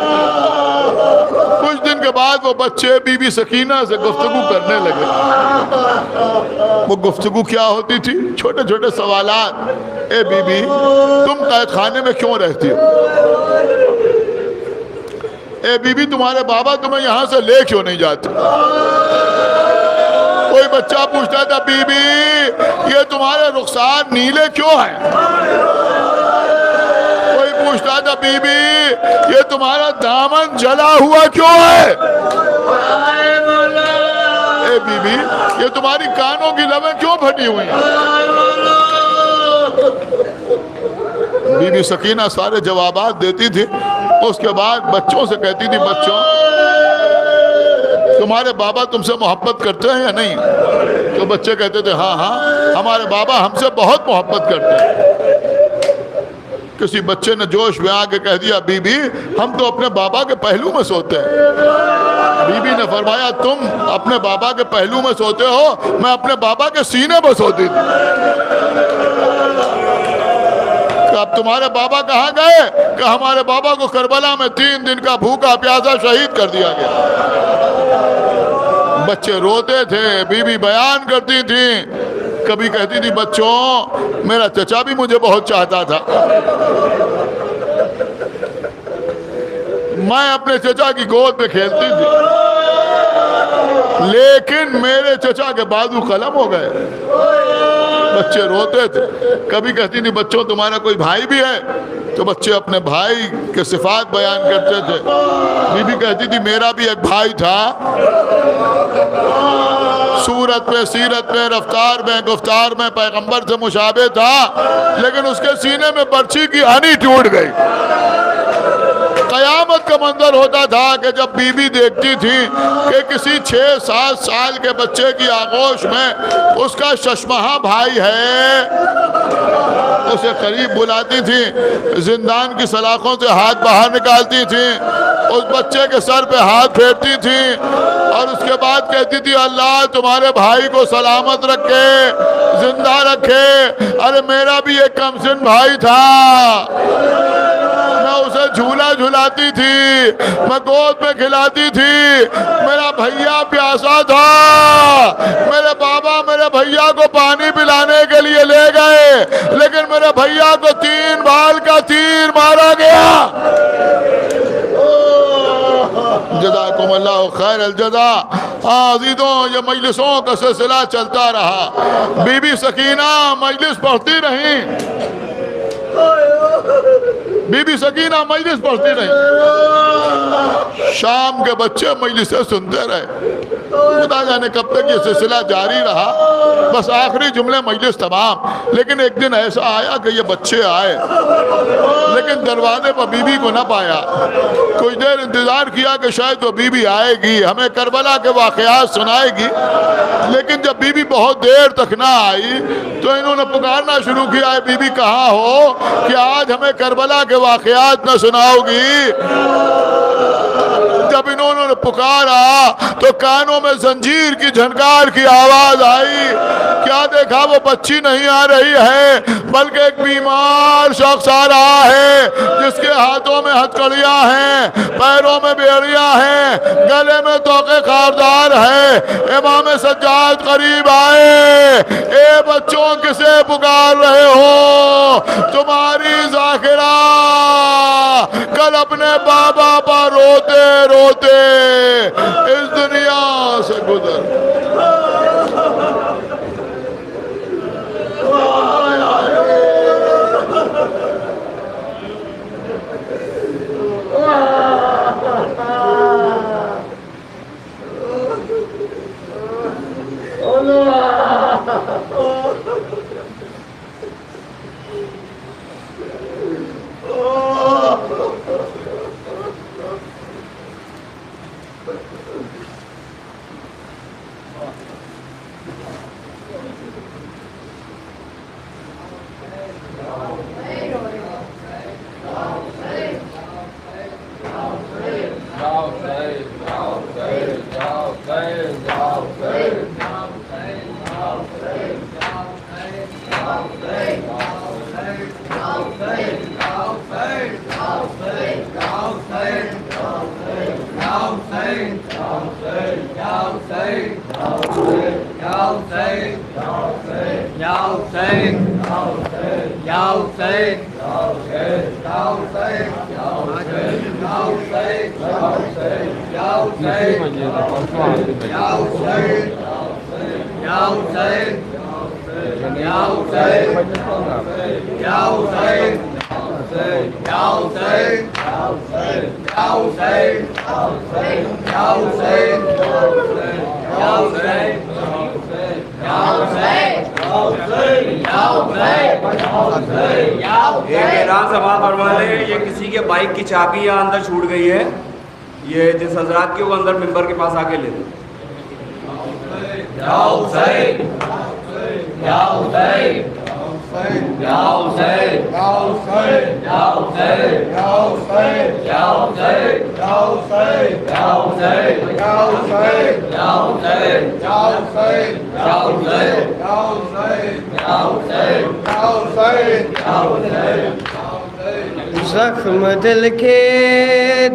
کچھ دن کے بعد وہ بچے بی بی سکینہ سے گفتگو کرنے لگے. وہ گفتگو کیا ہوتی تھی؟ چھوٹے چھوٹے سوالات. اے بی بی, تم قید خانے میں کیوں رہتی ہو؟ اے بی بی, تمہارے بابا تمہیں یہاں سے لے کیوں نہیں جاتے؟ کوئی بچہ پوچھتا تھا, بی بی یہ تمہارے رخسار نیلے کیوں ہیں؟ کوئی پوچھتا تھا, بی بی یہ تمہارا دامن جلا ہوا کیوں ہے؟ اے بی بی یہ تمہاری کانوں کی لبیں کیوں پھٹی ہوئی ہیں؟ بی بی سکینہ سارے جوابات دیتی تھی. اس کے بعد بچوں سے کہتی تھی, بچوں تمہارے بابا تم سے محبت کرتے ہیں یا نہیں؟ تو بچے کہتے تھے, ہاں ہاں ہمارے بابا ہم سے بہت محبت کرتے ہیں. کسی بچے نے جوش میں آ کے کہہ دیا, بی بی ہم تو اپنے بابا کے پہلو میں سوتے ہیں. بی بی نے فرمایا, تم اپنے بابا کے پہلو میں سوتے ہو, میں اپنے بابا کے سینے میں سوتی تھی. اب تمہارے بابا کہاں گئے؟ کہ ہمارے بابا کو کربلا میں 3 دن کا بھوکا پیاسا شہید کر دیا گیا. بچے روتے تھے, بی بی بیان کرتی تھی, کبھی کہتی تھی, بچوں میرا چچا بھی مجھے بہت چاہتا تھا, میں اپنے چچا کی گود میں کھیلتی تھی, لیکن میرے چچا کے بازو قلم ہو گئے. بچے روتے تھے. کبھی کہتی تھی, بچوں تمہارا کوئی بھائی بھی ہے؟ تو بچے اپنے بھائی کے صفات بیان کرتے تھے. بی بی کہتی تھی, میرا بھی ایک بھائی تھا, صورت میں, سیرت میں, رفتار میں, گفتار میں پیغمبر سے مشابہ تھا, لیکن اس کے سینے میں برچی کی ہنی ٹوٹ گئی. قیامت کا منظر ہوتا تھا کہ جب بی بی دیکھتی تھی کہ کسی 6-7 سال کے بچے کی آغوش میں اس کا ششمہا بھائی ہے, اسے قریب بلاتی تھی, زندان کی سلاخوں سے ہاتھ باہر نکالتی تھی, اس بچے کے سر پہ ہاتھ پھیرتی تھی, اور اس کے بعد کہتی تھی, اللہ تمہارے بھائی کو سلامت رکھے, زندہ رکھے. ارے میرا بھی ایک کمسن بھائی تھا, میں اسے جھولا جھلاتی تھی, میں گود میں کھلاتی تھی, میرا بھیا پیاسا تھا, میرے بابا میرے بھیا کو پانی پلانے کے لیے لے لیکن میرے بھیا کو 3 بال کا تیر مارا گیا. جزاکم اللہ خیر الجزا. عزیزوں یہ مجلسوں کا سلسلہ چلتا رہا. بی بی سکینہ مجلس پڑھتی رہیں. بی بی سکینہ مجلس پڑھتی رہیں. شام کے بچے مجلس سے سنتے رہے. خدا جانے کب تک یہ سلسلہ جاری رہا. بس آخری جملے مجلس تمام. لیکن ایک دن ایسا آیا کہ یہ بچے آئے لیکن دروازے پر بی بی کو نہ پایا. کچھ دیر انتظار کیا کہ شاید وہ بی بی آئے گی, ہمیں کربلا کے واقعات سنائے گی. لیکن جب بی بی بہت دیر تک نہ آئی تو انہوں نے پکارنا شروع کیا, اے بی بی کہاں ہو کہ آج ہمیں کربلا کے واقعات نہ سناؤ گی. جب انہوں نے پکارا تو کانوں میں زنجیر کی جھنکار کی آواز آئی. کیا دیکھا, وہ بچی نہیں آ رہی ہے بلکہ ایک بیمار شخص آ رہا ہے جس کے ہاتھوں میں ہتھکڑیاں ہیں, پیروں میں بیڑیاں ہیں, گلے میں توقے خاردار ہے. امام سجاد قریب آئے. اے بچوں کسے پکار رہے ہو؟ تمہاری ذاکرہ کل اپنے بابا پر روتے روتے اس دنیا سے گزر. یہ کسی کے بائک کی چابی یہاں اندر چھوٹ گئی ہے. یہ جس حضرات کی وہ اندر ممبر کے پاس آ کے لے لیں. زخم دل کے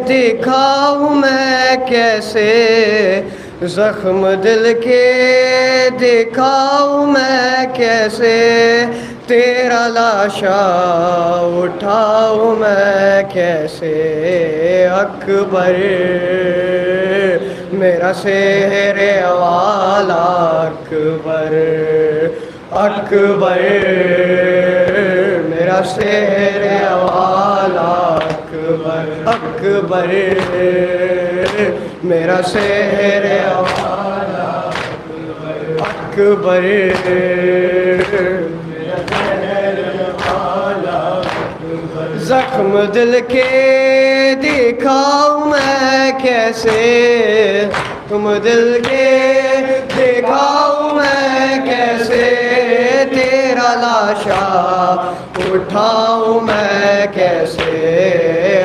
دکھاؤں میں کیسے, زخم دل کے دکھاؤں میں کیسے, تیرا لاشا اٹھاؤں میں کیسے. اکبر میرا سحر والا اکبر, اکبر میرا سحر والا اکبر, اکبر میرا سحر والا اکبر, میرا سحر والا اکبر. زخم دل کے دکھاؤں میں کیسے, تم دل کے دکھاؤں میں کیسے, تیرا لاشا اٹھاؤں میں کیسے.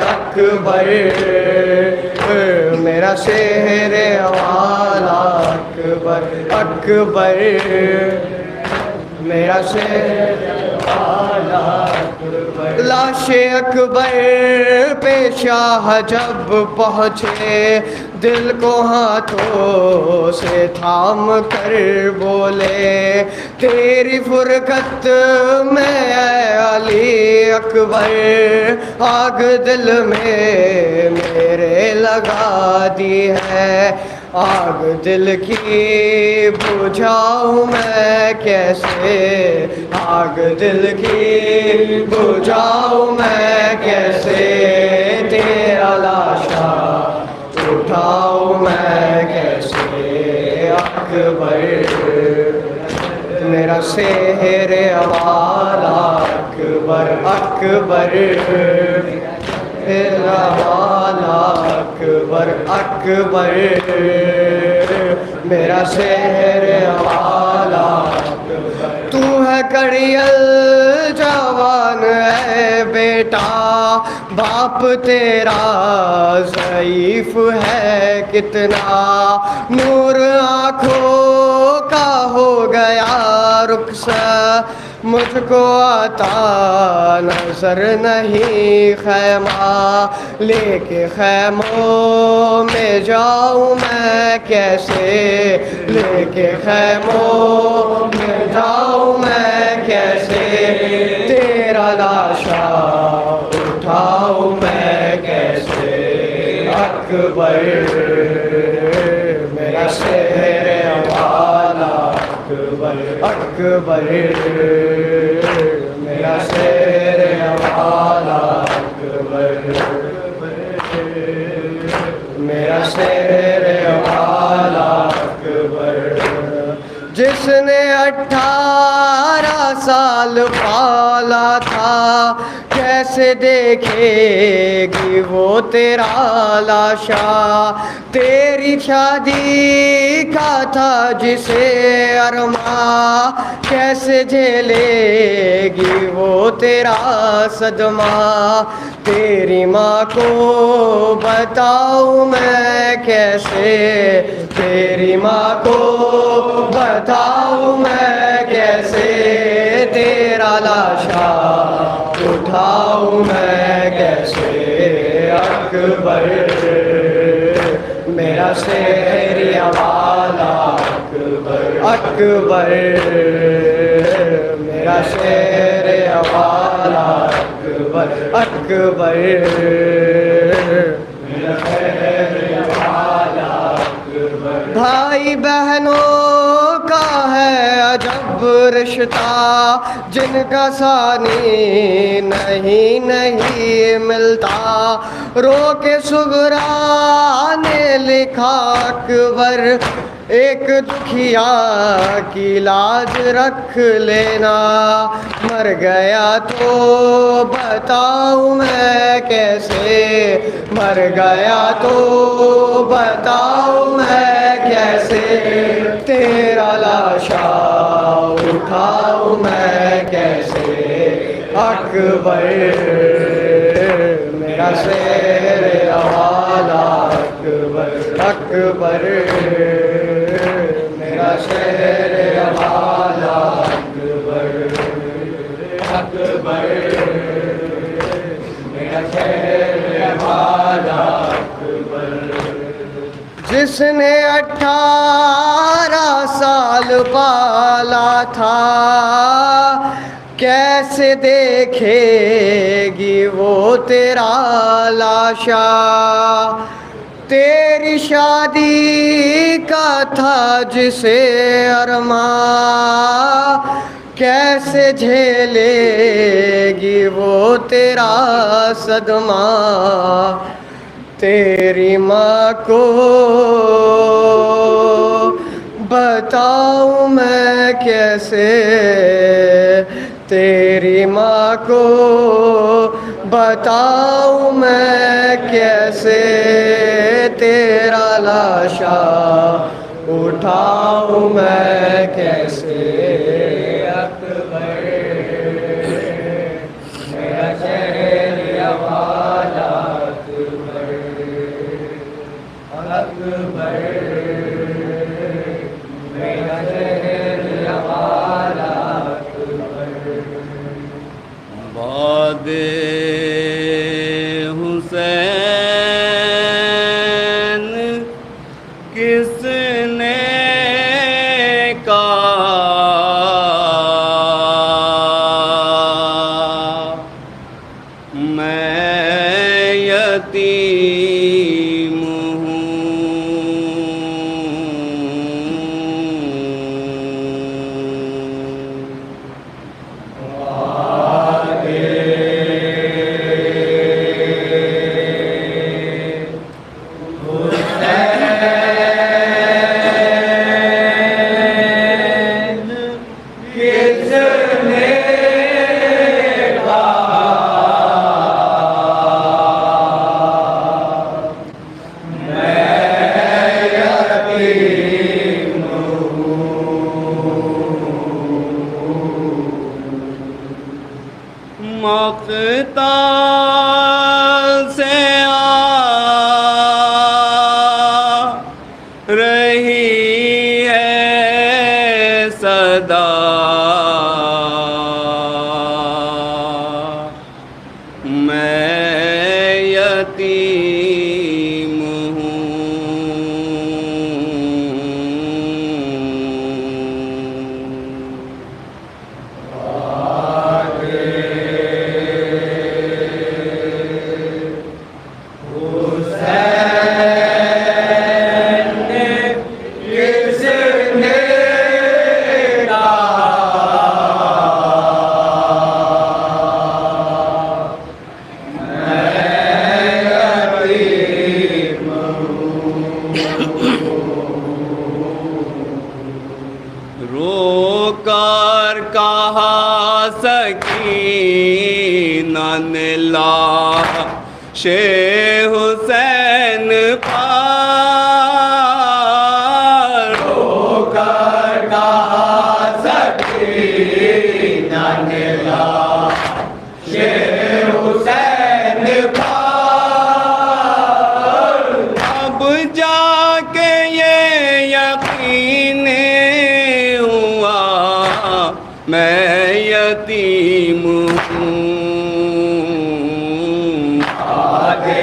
اکبر میرا سحر والا اکبر, اکبر میرا سحر والا اکبر. لاش اکبر پہ شاہ جب پہنچے دل کو ہاتھوں سے تھام کر بولے تیری فرقت میں اے علی اکبر آگ دل میں میرے لگا دی ہے آگ دل کی بجھاؤں میں کیسے آگ دل کی بجھاؤں میں کیسے تیرا لاشا اٹھاؤں میں کیسے اکبر میرا سحر والا اکبر اکبر میرا والا اکبر اکبر میرا سحر والا تو ہے کڑیل جوان ہے بیٹا باپ تیرا ضعیف ہے کتنا نور آنکھوں کا ہو گیا رخصت مجھ کو آتا نظر نہیں خیمہ لے کے خیموں میں جاؤں میں کیسے لے کے خیموں میں جاؤں میں کیسے تیرا لاشا اٹھاؤں میں کیسے اکبر میرا سحر والا اکبر اکبر میرا سحر والا اکبر میرا سحر والا اکبر جس نے 18 سال پالا تھا کیسے دیکھے گی وہ تیرا لاشا تیری شادی کا تھا جسے ارماں کیسے جھیلے گی وہ تیرا صدمہ تیری ماں کو بتاؤں میں کیسے تیری ماں کو بتاؤں میں کیسے تیرا لاشا اٹھاؤں میں کیسے اکبر میرا سحر والا اکبر اکبر میرا سحر والا اکبر اکبر میرا سحر والا اکبر بھائی بہنوں کا ہے عجب رشتہ جن کا ثانی نہیں ملتا رو کے صغرا نے لکھا اکبر ایک دکھیا کی لاج رکھ لینا مر گیا تو بتاؤں میں کیسے مر گیا تو بتاؤں میں کیسے تیرا لاشا اٹھاؤں میں کیسے اکبر میرا سحر والا اکبر اکبر میرا سحر والا اکبر اکبر میرا سحر والا اکبر جس نے 18 سال پالا تھا کیسے دیکھے گی وہ تیرا لاشا تیری شادی کا تھا جسے ارماں کیسے جھیلے گی وہ تیرا صدمہ تیری ماں کو بتاؤں میں کیسے تیری ماں کو بتاؤں میں کیسے تیرا لاشا اٹھاؤں میں کیسے اکبر میرا شہر والا اکبر اکبر میرا شہر والا اکبر باد یتیم رو کر کہا سکینہ نے لاش حسین پر رو کر کہا سکینہ نے لاش حسین پر اب جا کے یہ یقین میں یتیم ہوں آگے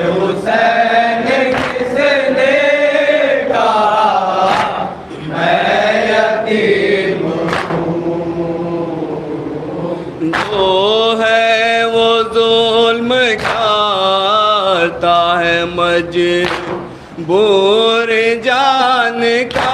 حسین کس نے کہا میں یتیم ہوں جو ہے وہ ظلم کرتا ہے مجبور جان کا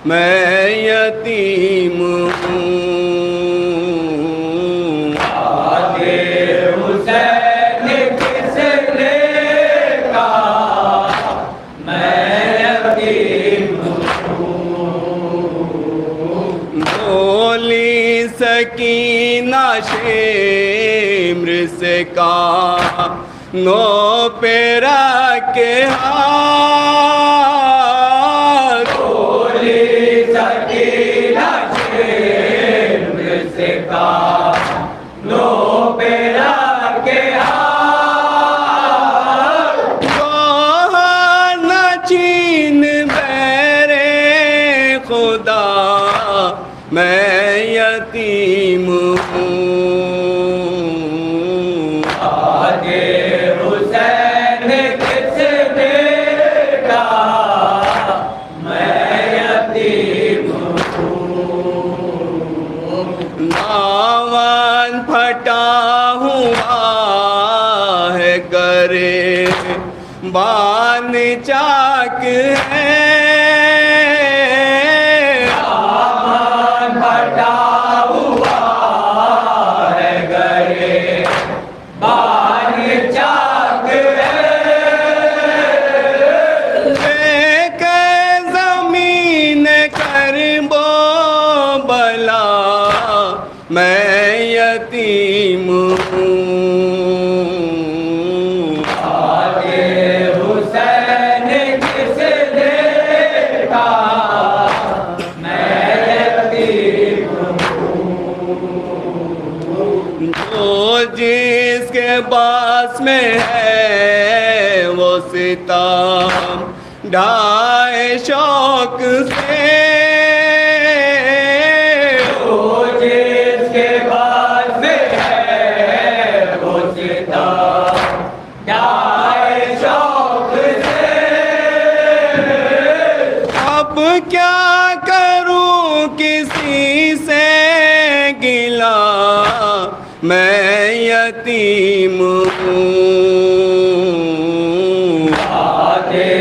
میں یتیم ہوں آگے حسین کس نے کہا میں یتیم ہوں بولی سکینہ شمر سے کہا نو پہ رکھ کے سکینہ شمر سے کہا نو پہ رکھ کے گوہر نہ چھین میرے خدا میں یتیم ہوں آگے حسین کس نے کہا میں یتیم دامن پھٹا ہوا ہے گرے بان چاک ہے دامن پھٹا ہوا ہے گرے بان چاک ہے ایک زمین کربو بلا میں یتیم ہوں آگے حسین کس نے کہا میں یتیم ہوں جو جس کے پاس میں ہے وہ ستم ڈھائے شوق سے اب کیا کروں کسی سے گلا میں یتیم ہوں آگے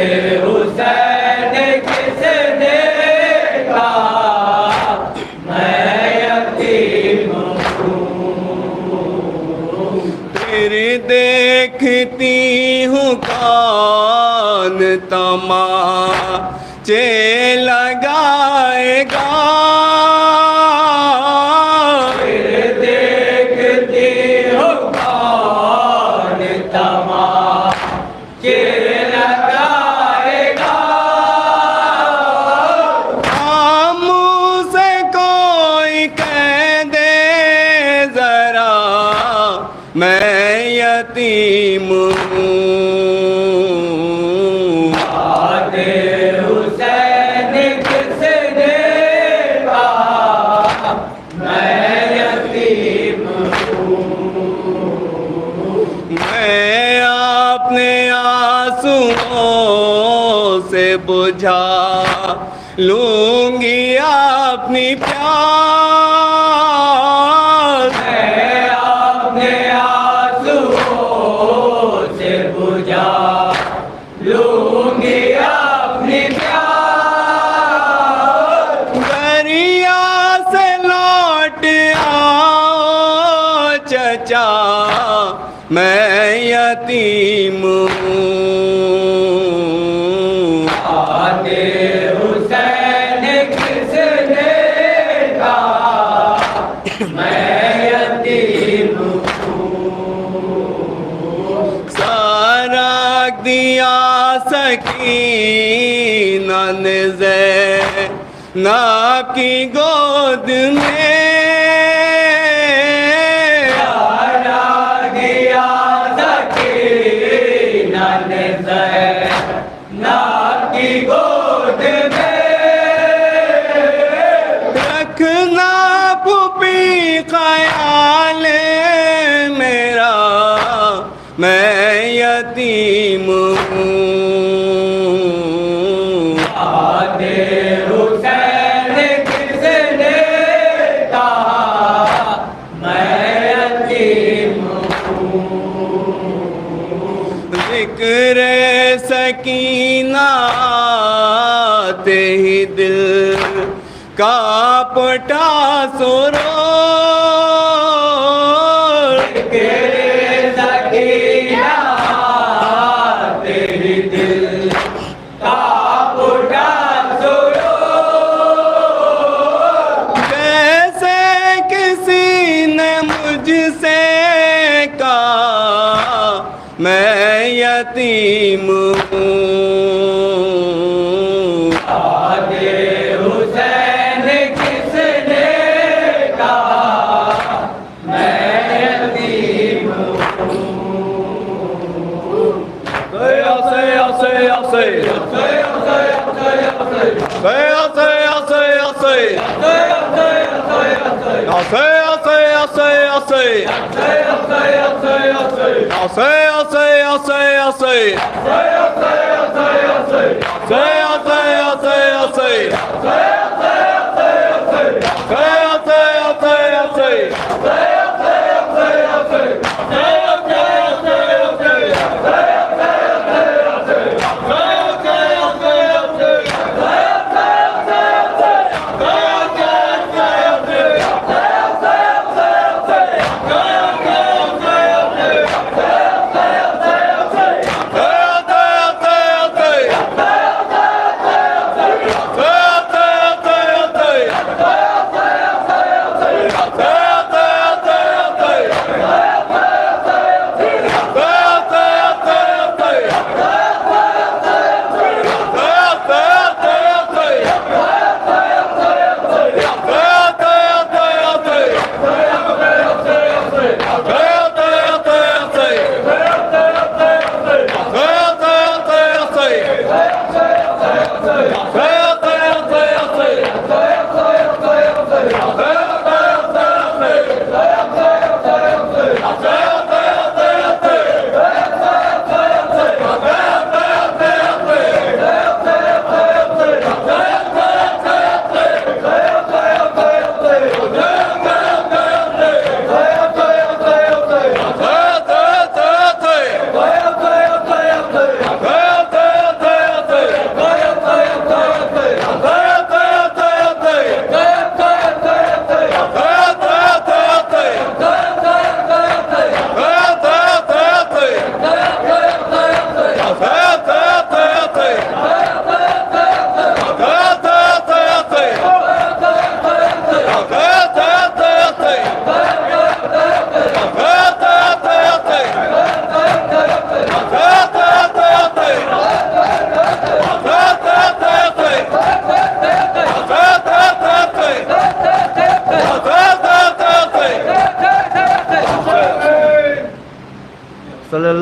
حسین کس نے کہا میں یتیم ہوں پھر دیکھتی ہوں کون تماچے لگائے گا پھر دیکھتی ہوں کون تماچے لگائے گا منہ سے کوئی کہہ دے یتیم ہوں یاد حسین کس نے کہا میں یتیم میں اپنے آنسوؤں سے بجھا لوں گی اپنی پیاس میں اپنے آنسوؤں سے بجھا لوں گی اپنی پیاس دریا سے لوٹ آؤ چچا میں یتیم ہوں یاد حسین کس نے کہا میں یتیم سارا دیا سکینہ نے زینب کی گود میں سارا دیا سکینہ نے زینب کی گود میں رکھنا پھوپھی خیال میرا میں یتیم ہوں یاد حسین کس نے کہا میں یتیم ذکر سکینہ آتے ہی دل کا پٹا سرو سکینہ تیری دل کا بوٹا سرو جیسے کسی نے مجھ سے کہا میں یتیم ہوں یاد حسین کس نے کہا میں یتیم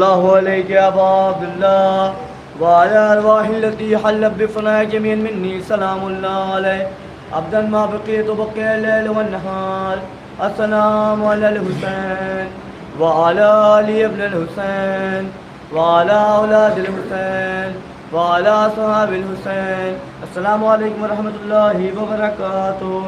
الله عليك يا أبا عبد الله وعلى أرواح التي حلت بفناء جميع مني سلام الله عليه عبدا ما بقيت بقي الليل والنهار السلام على الحسين وعلى علي ابن الحسين وعلى أولاد الحسين وعلى أصحاب الحسين السلام عليكم ورحمة الله وبركاته.